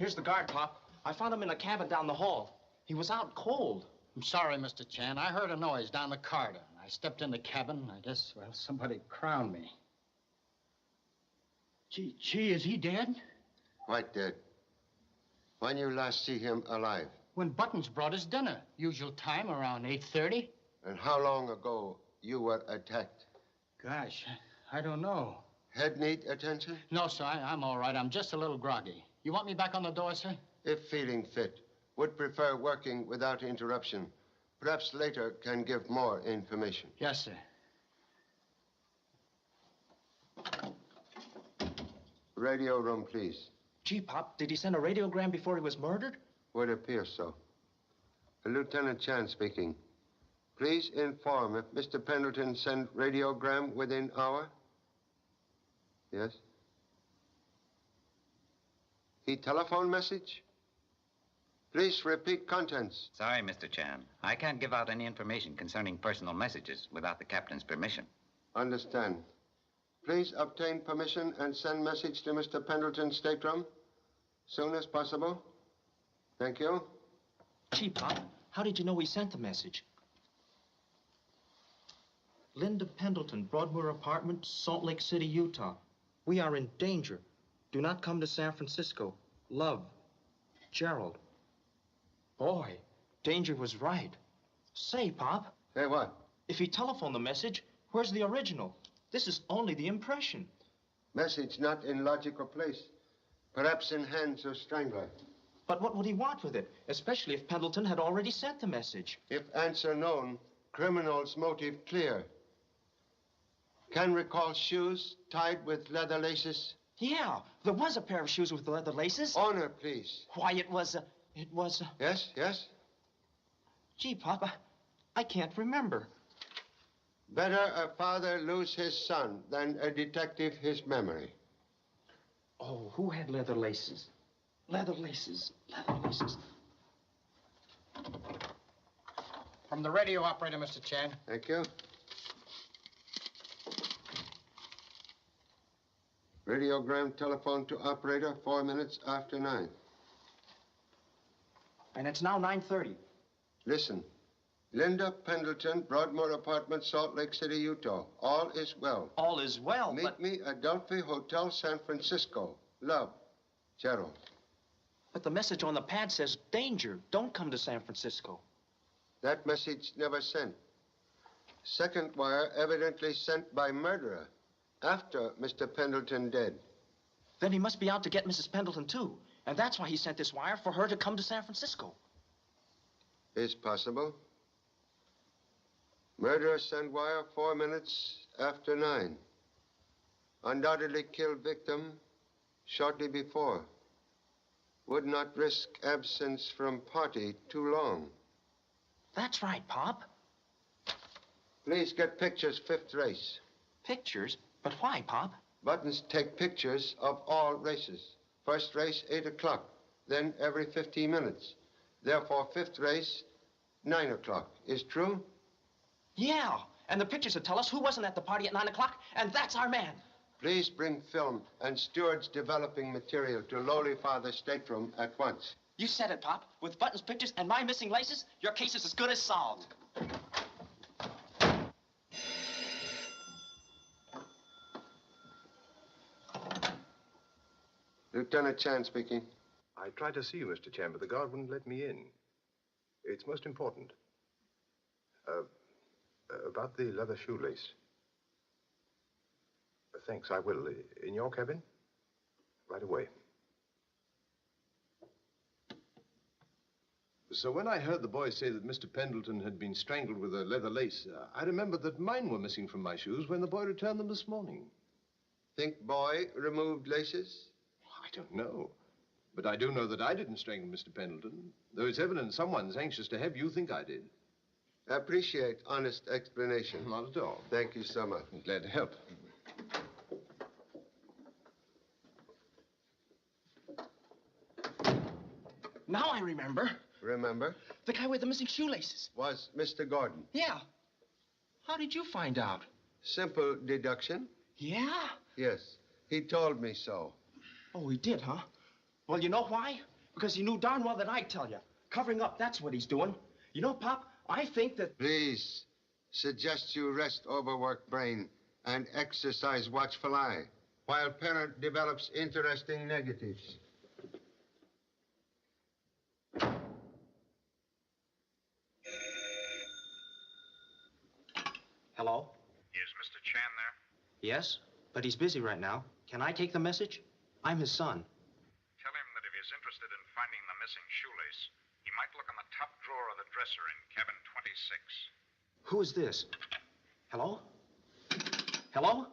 Here's the guard, Pop. I found him in a cabin down the hall. He was out cold. I'm sorry, Mr. Chan. I heard a noise down the corridor. I stepped in the cabin. I guess, well, somebody crowned me. Gee, is he dead? Quite dead. When you last see him alive? When Buttons brought his dinner. Usual time, around 8:30. And how long ago you were attacked? Gosh, I don't know. Head need attention? No, sir, I'm all right. I'm just a little groggy. You want me back on the door, sir? If feeling fit. Would prefer working without interruption. Perhaps later can give more information. Yes, sir. Radio room, please. Gee, Pop, did he send a radiogram before he was murdered? Would appear so. Lieutenant Chan speaking. Please inform if Mr. Pendleton sent radiogram within hour. Yes? He telephone message? Please repeat contents. Sorry, Mr. Chan. I can't give out any information concerning personal messages without the captain's permission. Understand. Please obtain permission and send message to Mr. Pendleton's stateroom soon as possible. Thank you. Gee, Pop, how did you know he sent the message? Linda Pendleton, Broadmoor Apartment, Salt Lake City, Utah. We are in danger. Do not come to San Francisco. Love, Gerald. Boy, Danger was right. Say, Pop. Say what? If he telephoned the message, where's the original? This is only the impression. Message not in logical place. Perhaps in hands of strangler. But what would he want with it? Especially if Pendleton had already sent the message. If answer known, criminal's motive clear. Can recall shoes tied with leather laces? Yeah, there was a pair of shoes with leather laces. Honor, please. Why, it was... Yes, yes? Gee, Papa, I can't remember. Better a father lose his son than a detective his memory. Oh, who had leather laces? Leather laces, leather laces. From the radio operator, Mr. Chan. Thank you. Radiogram telephone to operator 4 minutes after 9. And it's now 9:30. Listen. Linda Pendleton, Broadmoor Apartment, Salt Lake City, Utah. All is well. All is well, Meet me at Adelphi Hotel, San Francisco. Love, Gerald. But the message on the pad says, danger, don't come to San Francisco. That message never sent. Second wire evidently sent by murderer after Mr. Pendleton dead. Then he must be out to get Mrs. Pendleton, too. And that's why he sent this wire, for her to come to San Francisco. Is possible. Murderer sent wire 4 minutes after 9. Undoubtedly killed victim shortly before. Would not risk absence from party too long. That's right, Pop. Please get pictures, 5th race. Pictures? But why, Pop? Buttons take pictures of all races. First race, 8 o'clock. Then every 15 minutes. Therefore, 5th race, 9 o'clock. Is true? Yeah, and the pictures will tell us who wasn't at the party at 9 o'clock, and that's our man. Please bring film and stewards developing material to lowly father's stateroom at once. You said it, Pop. With Button's pictures and my missing laces, your case is as good as solved. Lieutenant Chan speaking. I tried to see you, Mr. Chan, but the guard wouldn't let me in. It's most important. About the leather shoelace. Thanks, I will. In your cabin? Right away. So when I heard the boy say that Mr. Pendleton had been strangled with a leather lace, I remembered that mine were missing from my shoes when the boy returned them this morning. Think boy removed laces? I don't know. But I do know that I didn't strangle Mr. Pendleton, though it's evident someone's anxious to have you think I did. I appreciate honest explanation. Not at all. Thank you so much. I'm glad to help. Now I remember. Remember? The guy with the missing shoelaces. Was Mr. Gordon. Yeah. How did you find out? Simple deduction. Yeah? Yes. He told me so. Oh, he did, huh? Well, you know why? Because he knew darn well that I'd tell you. Covering up, that's what he's doing. You know, Pop, I think that... Please, suggest you rest overworked brain and exercise watchful eye while parent develops interesting negatives. Hello? Is Mr. Chan there? Yes, but he's busy right now. Can I take the message? I'm his son. Tell him that if he's interested in finding the missing shoelace, he might look on the top drawer of the dresser in cabin 26. Who is this? Hello? Hello?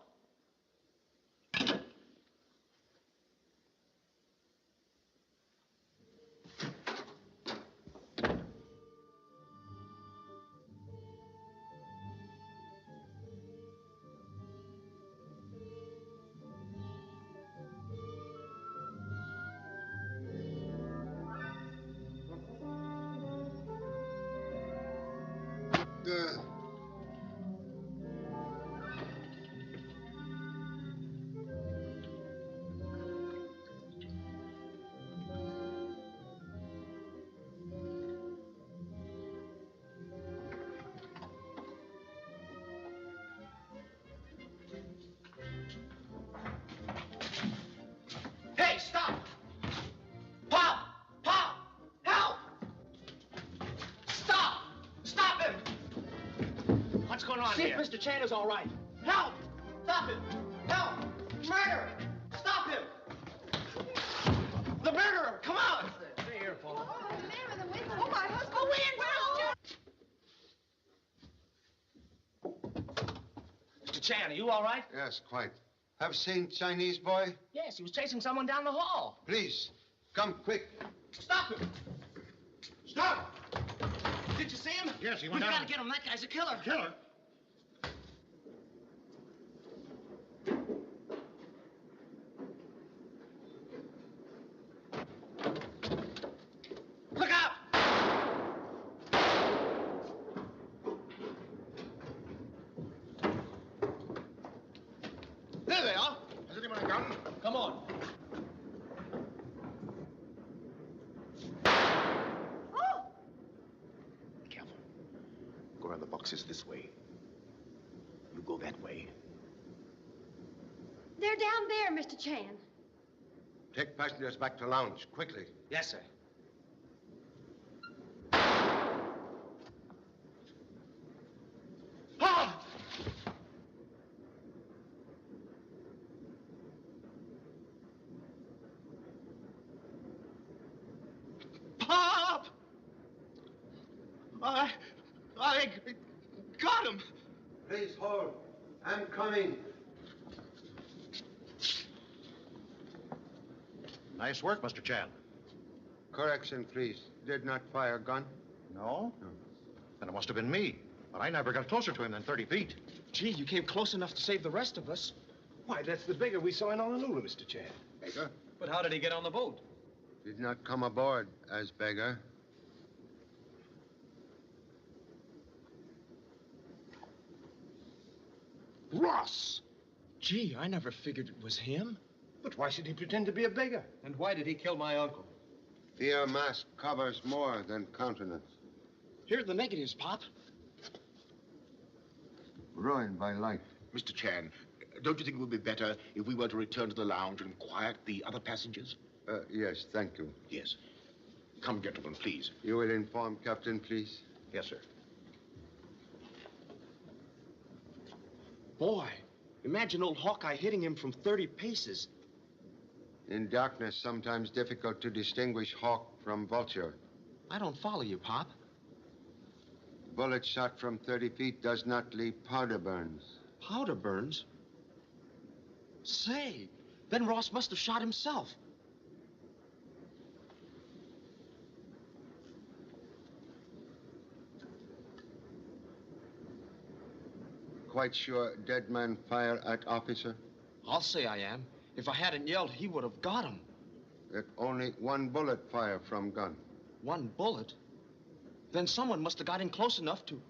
Hey, stop! Pop! Pop! Help! Stop! Stop him! What's going on See here? if Mr. Chan is all right. Help! Stop him! Help! Murder! Stop him! The murderer! Come out! Stay here, Paul. Oh, my husband. Oh, Mr. Chan, are you all right? Yes, quite. Have seen Chinese boy? Yes, he was chasing someone down the hall. Please, come quick. Stop him! Stop! Did you see him? Yes, he went We've down. got to get him. That guy's a killer. Killer? Look out! There they are. Has anyone a gun? Come on. Be careful. Go around the boxes this way. You go that way. They're down there, Mr. Chan. Take passengers back to lounge, quickly. Yes, sir. Pop! Pop! I got him. Please hold. I'm coming. Nice work, Mr. Chan. Correction, please. Did not fire gun? No? Then it must have been me. But I never got closer to him than 30 feet. Gee, you came close enough to save the rest of us. Why, that's the beggar we saw in Honolulu, Mr. Chan. Beggar? But how did he get on the boat? Did not come aboard as beggar. Ross! Gee, I never figured it was him. But why should he pretend to be a beggar? And why did he kill my uncle? Fear mask covers more than countenance. Here are the negatives, Pop. Ruined by light. Mr. Chan, don't you think it would be better if we were to return to the lounge and quiet the other passengers? Yes, thank you. Yes. Come, gentlemen, please. You will inform Captain, please? Yes, sir. Boy, imagine old Hawkeye hitting him from 30 paces. In darkness, sometimes difficult to distinguish hawk from vulture. I don't follow you, Pop. Bullet shot from 30 feet does not leave powder burns. Powder burns? Say, then Ross must have shot himself. Quite sure dead man fire at officer? I'll say I am. If I hadn't yelled, he would have got him. That only one bullet fire from gun. One bullet? Then someone must have got in close enough to...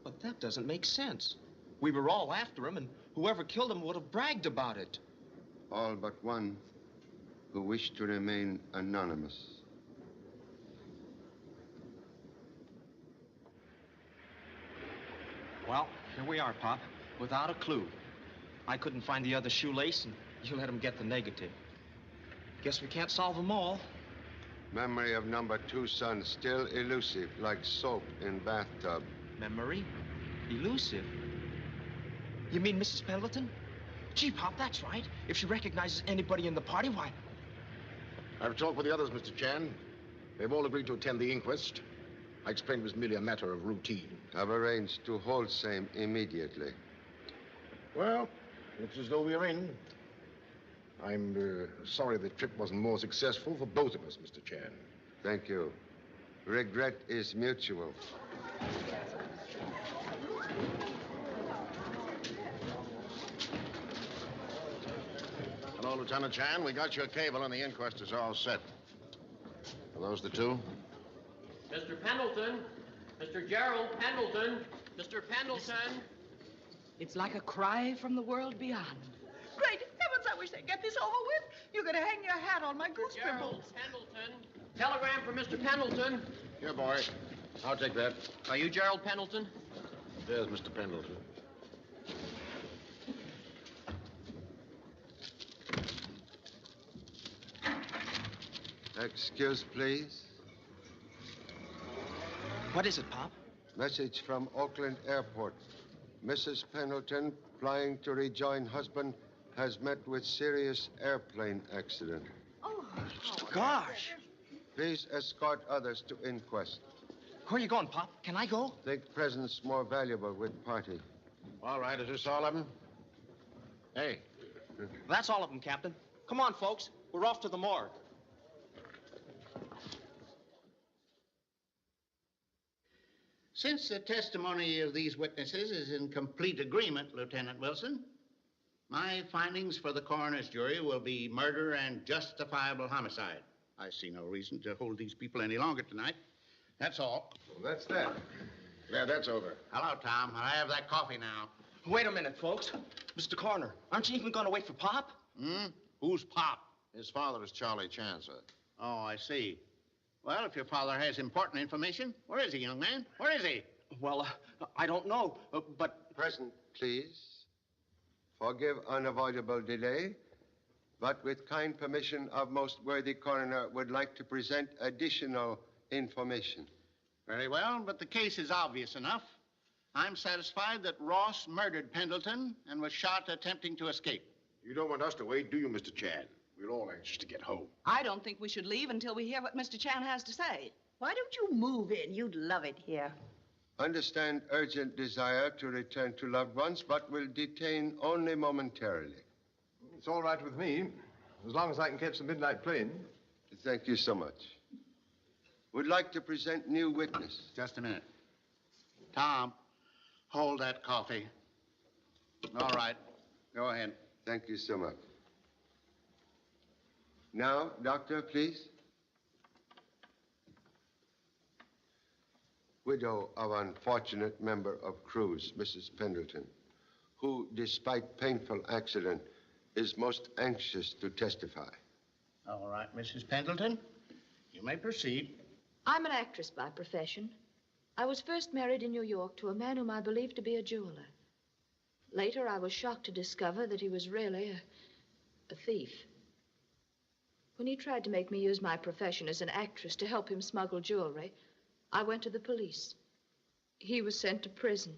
But that doesn't make sense. We were all after him, and whoever killed him would have bragged about it. All but one who wished to remain anonymous. Well, here we are, Pop, without a clue. I couldn't find the other shoelace, and you let him get the negative. Guess we can't solve them all. Memory of number 2 son still elusive, like soap in bathtub. Memory? Elusive? You mean Mrs. Pendleton? Gee, Pop, that's right. If she recognizes anybody in the party, why... I've talked with the others, Mr. Chan. They've all agreed to attend the inquest. I explained it was merely a matter of routine. I've arranged to hold same immediately. Well, looks as though we're in. I'm sorry the trip wasn't more successful for both of us, Mr. Chan. Thank you. Regret is mutual. Hello, Lieutenant Chan. We got your cable and the inquest is all set. Are those the two? Mr. Pendleton. Mr. Gerald Pendleton. Mr. Pendleton. It's like a cry from the world beyond. Great heavens, I wish they'd get this over with. You're going to hang your hat on my goose pimples. Pendleton. Telegram for Mr. Pendleton. Here, boy. I'll take that. Are you Gerald Pendleton? There's Mr. Pendleton. Excuse, please. What is it, Pop? Message from Oakland Airport. Mrs. Pendleton, flying to rejoin husband, has met with serious airplane accident. Oh, gosh. Please escort others to inquest. Where are you going, Pop? Can I go? Think presence more valuable with party. All right, is this all of them? Hey. That's all of them, Captain. Come on, folks. We're off to the morgue. Since the testimony of these witnesses is in complete agreement, Lieutenant Wilson, my findings for the coroner's jury will be murder and justifiable homicide. I see no reason to hold these people any longer tonight. That's all. Well, that's that. Yeah, that's over. Hello, Tom. I'll have that coffee now. Wait a minute, folks. Mr. Coroner, aren't you even going to wait for Pop? Who's Pop? His father is Charlie Chan, sir. Oh, I see. Well, if your father has important information, where is he, young man? Where is he? Well, I don't know, but... Present, please. Forgive unavoidable delay, but with kind permission of most worthy coroner, would like to present additional information. Very well, but the case is obvious enough. I'm satisfied that Ross murdered Pendleton and was shot attempting to escape. You don't want us to wait, do you, Mr. Chan? We're all anxious to get home. I don't think we should leave until we hear what Mr. Chan has to say. Why don't you move in? You'd love it here. Understand urgent desire to return to loved ones, but will detain only momentarily. It's all right with me, as long as I can catch the midnight plane. Thank you so much. Would like to present new witness. Just a minute. Tom, hold that coffee. All right. Go ahead. Thank you so much. Now, doctor, please. Widow of unfortunate member of crews, Mrs. Pendleton, who, despite painful accident, is most anxious to testify. All right, Mrs. Pendleton, you may proceed. I'm an actress by profession. I was first married in New York to a man whom I believed to be a jeweler. Later, I was shocked to discover that he was really a thief. When he tried to make me use my profession as an actress to help him smuggle jewelry, I went to the police. He was sent to prison.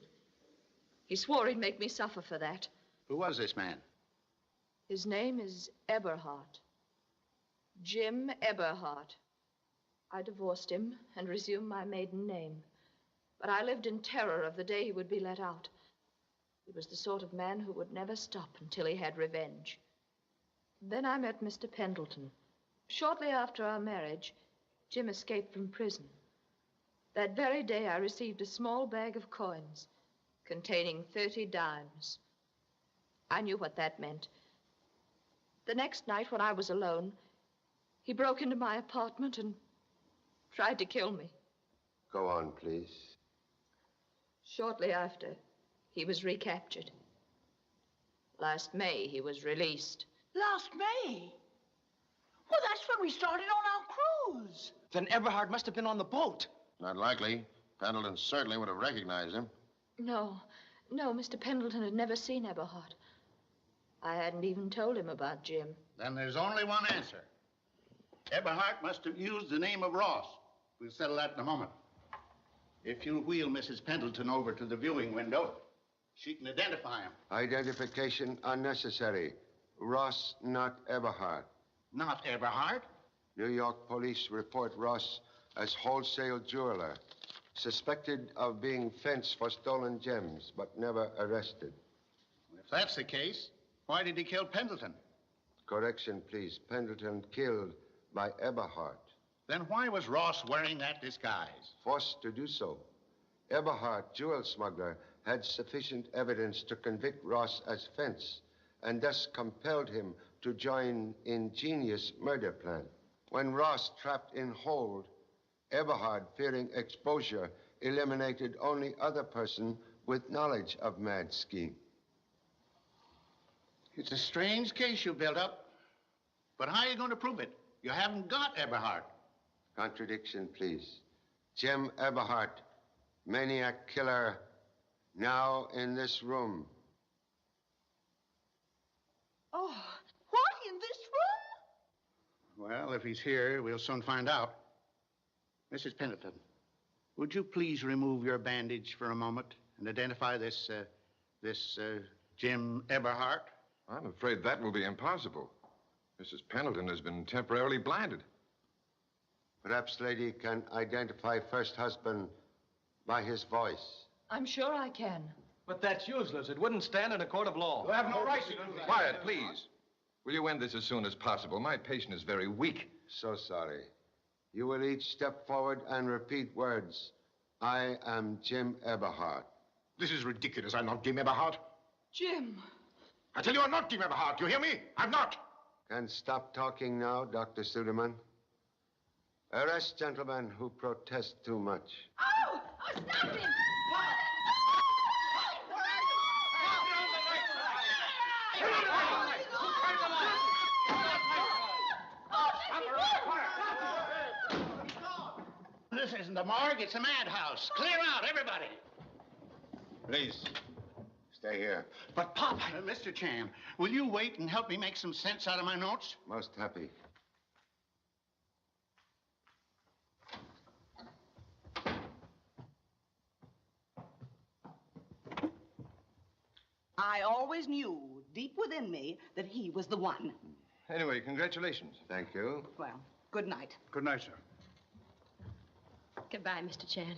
He swore he'd make me suffer for that. Who was this man? His name is Eberhardt. Jim Eberhardt. I divorced him and resumed my maiden name. But I lived in terror of the day he would be let out. He was the sort of man who would never stop until he had revenge. Then I met Mr. Pendleton. Shortly after our marriage, Jim escaped from prison. That very day, I received a small bag of coins containing 30 dimes. I knew what that meant. The next night, when I was alone, he broke into my apartment and tried to kill me. Go on, please. Shortly after, he was recaptured. Last May, he was released. Last May? Well, that's when we started on our cruise. Then Eberhard must have been on the boat. Not likely. Pendleton certainly would have recognized him. No, Mr. Pendleton had never seen Eberhard. I hadn't even told him about Jim. Then there's only one answer. Eberhard must have used the name of Ross. We'll settle that in a moment. If you'll wheel Mrs. Pendleton over to the viewing window, she can identify him. Identification unnecessary. Ross, not Eberhard. Not Eberhard? New York police report Ross as wholesale jeweler, suspected of being fenced for stolen gems, but never arrested. If that's the case, why did he kill Pendleton? Correction, please. Pendleton killed by Eberhard. Then why was Ross wearing that disguise? Forced to do so. Eberhard, jewel smuggler, had sufficient evidence to convict Ross as fence, and thus compelled him to join ingenious murder plan. When Ross trapped in hold, Eberhard, fearing exposure, eliminated only other person with knowledge of mad scheme. It's a strange case you built up. But how are you going to prove it? You haven't got Eberhard. Contradiction, please. Jim Eberhard, maniac killer, now in this room. Oh, what, in this room? Well, if he's here, we'll soon find out. Mrs. Pendleton, would you please remove your bandage for a moment and identify this Jim Eberhard? I'm afraid that will be impossible. Mrs. Pendleton has been temporarily blinded. Perhaps lady can identify first husband by his voice. I'm sure I can. But that's useless. It wouldn't stand in a court of law. You have no right to do that. Quiet, please. Will you end this as soon as possible? My patient is very weak. So sorry. You will each step forward and repeat words. I am Jim Eberhard. This is ridiculous. I'm not Jim Eberhard. Jim. I tell you, I'm not Jim Eberhard. You hear me? I'm not. Can stop talking now, Dr. Suderman. Arrest gentlemen who protest too much. Oh, stop him! This isn't the morgue, it's a madhouse. Clear out, everybody. Please, stay here. But, Pop, Mr. Chan, will you wait and help me make some sense out of my notes? Most happy. I always knew, deep within me, that he was the one. Anyway, congratulations. Thank you. Well, good night. Good night, sir. Goodbye, Mr. Chan.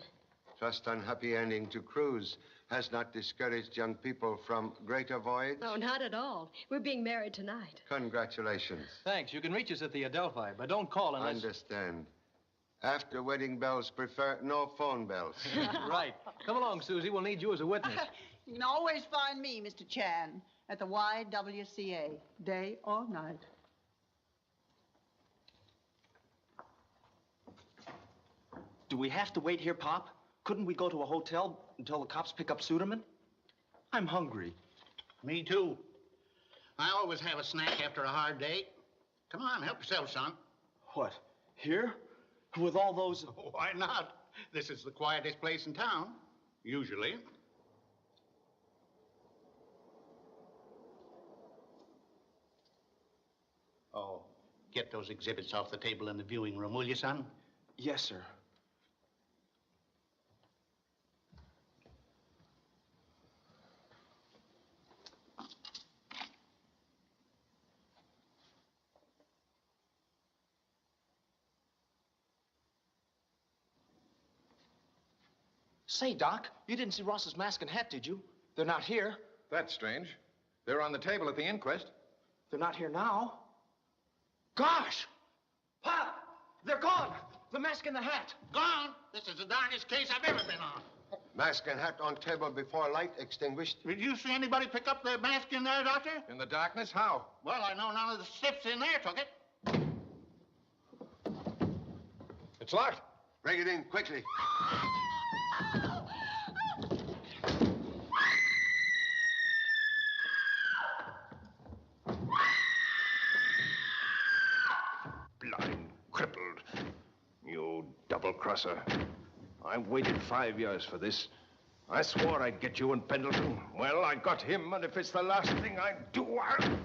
Trust unhappy ending to cruise has not discouraged young people from greater voyage. No, not at all. We're being married tonight. Congratulations. Thanks. You can reach us at the Adelphi, but don't call unless... Understand. After wedding bells, prefer no phone bells. Right. Come along, Susie. We'll need you as a witness. You can always find me, Mr. Chan, at the YWCA, day or night. Do we have to wait here, Pop? Couldn't we go to a hotel until the cops pick up Suderman? I'm hungry. Me too. I always have a snack after a hard day. Come on, help yourself, son. What, here? With all those... Why not? This is the quietest place in town, usually. Oh, get those exhibits off the table in the viewing room, will you, son? Yes, sir. Say, Doc, you didn't see Ross's mask and hat, did you? They're not here. That's strange. They're on the table at the inquest. They're not here now. Gosh! Pop! They're gone! The mask and the hat. Gone? This is the darkest case I've ever been on. Mask and hat on table before light extinguished. Did you see anybody pick up the mask in there, Doctor? In the darkness? How? Well, I know none of the stiffs in there took it. It's locked. Bring it in quickly. Blind, crippled. You double-crosser. I've waited 5 years for this. I swore I'd get you and Pendleton. Well, I got him, and if it's the last thing I do, I'll...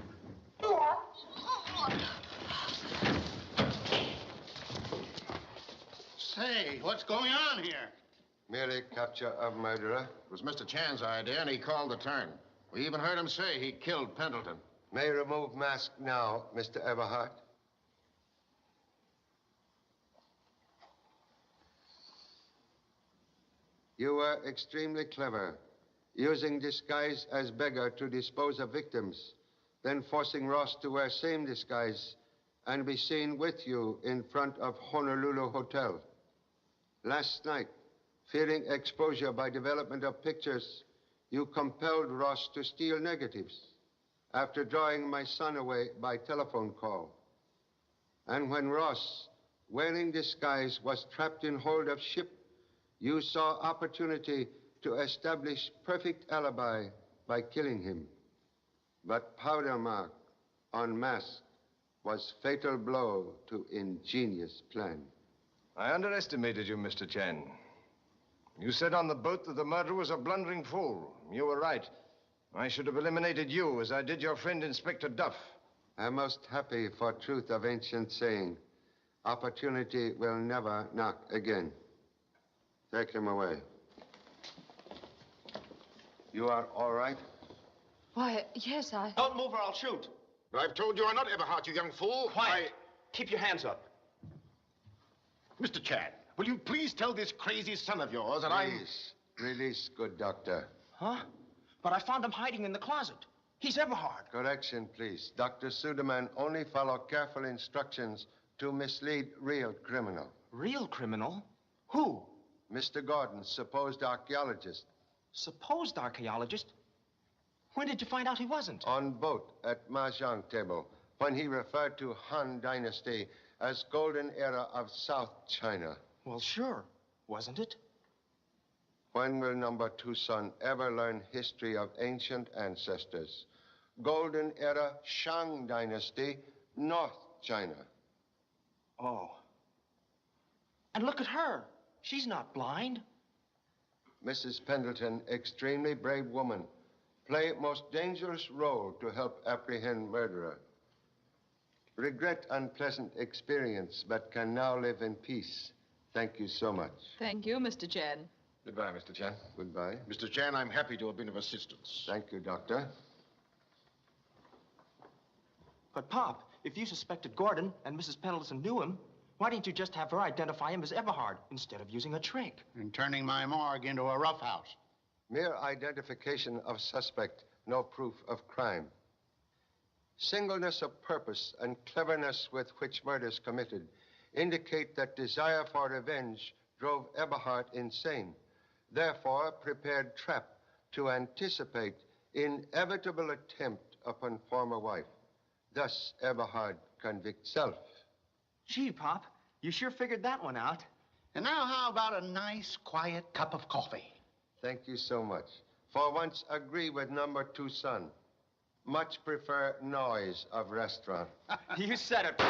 Say, what's going on here? Merely capture of murderer. It was Mr. Chan's idea, and he called the turn. We even heard him say he killed Pendleton. May remove mask now, Mr. Everhart. You were extremely clever, using disguise as beggar to dispose of victims, then forcing Ross to wear same disguise and be seen with you in front of Honolulu Hotel. Last night, fearing exposure by development of pictures, you compelled Ross to steal negatives after drawing my son away by telephone call. And when Ross, wearing disguise, was trapped in hold of ship, you saw opportunity to establish perfect alibi by killing him. But powder mark on mask was fatal blow to ingenious plan. I underestimated you, Mr. Chan. You said on the boat that the murderer was a blundering fool. You were right. I should have eliminated you as I did your friend Inspector Duff. I'm most happy for truth of ancient saying. Opportunity will never knock again. Take him away. You are all right? Why, yes, I... Don't move or I'll shoot. But I've told you I'm not Everhart, you young fool. Quiet. Keep your hands up. Mr. Chan, will you please tell this crazy son of yours that Please, release, good doctor. Huh? But I found him hiding in the closet. He's Everhart. Correction, please. Dr. Suderman only follow careful instructions to mislead real criminal. Real criminal? Who? Mr. Gordon, supposed archaeologist. Supposed archaeologist? When did you find out he wasn't? On boat at Mahjong table, when he referred to Han Dynasty as golden era of South China. Well, sure. Wasn't it? When will number 2 son ever learn history of ancient ancestors? Golden era Shang Dynasty, North China. Oh. And look at her. She's not blind. Mrs. Pendleton, extremely brave woman. Play most dangerous role to help apprehend murderer. Regret unpleasant experience, but can now live in peace. Thank you so much. Thank you, Mr. Chan. Goodbye, Mr. Chan. Goodbye. Mr. Chan, I'm happy to have been of assistance. Thank you, Doctor. But, Pop, if you suspected Gordon and Mrs. Pendleton knew him, why didn't you just have her identify him as Everhard instead of using a trick? And turning my morgue into a roughhouse. Mere identification of suspect, no proof of crime. Singleness of purpose and cleverness with which murders committed indicate that desire for revenge drove Eberhard insane. Therefore, prepared trap to anticipate inevitable attempt upon former wife. Thus, Eberhard convict self. Gee, Pop, you sure figured that one out. And now how about a nice, quiet cup of coffee? Thank you so much. For once, agree with number 2 son. Much prefer noise of restaurant. You said it.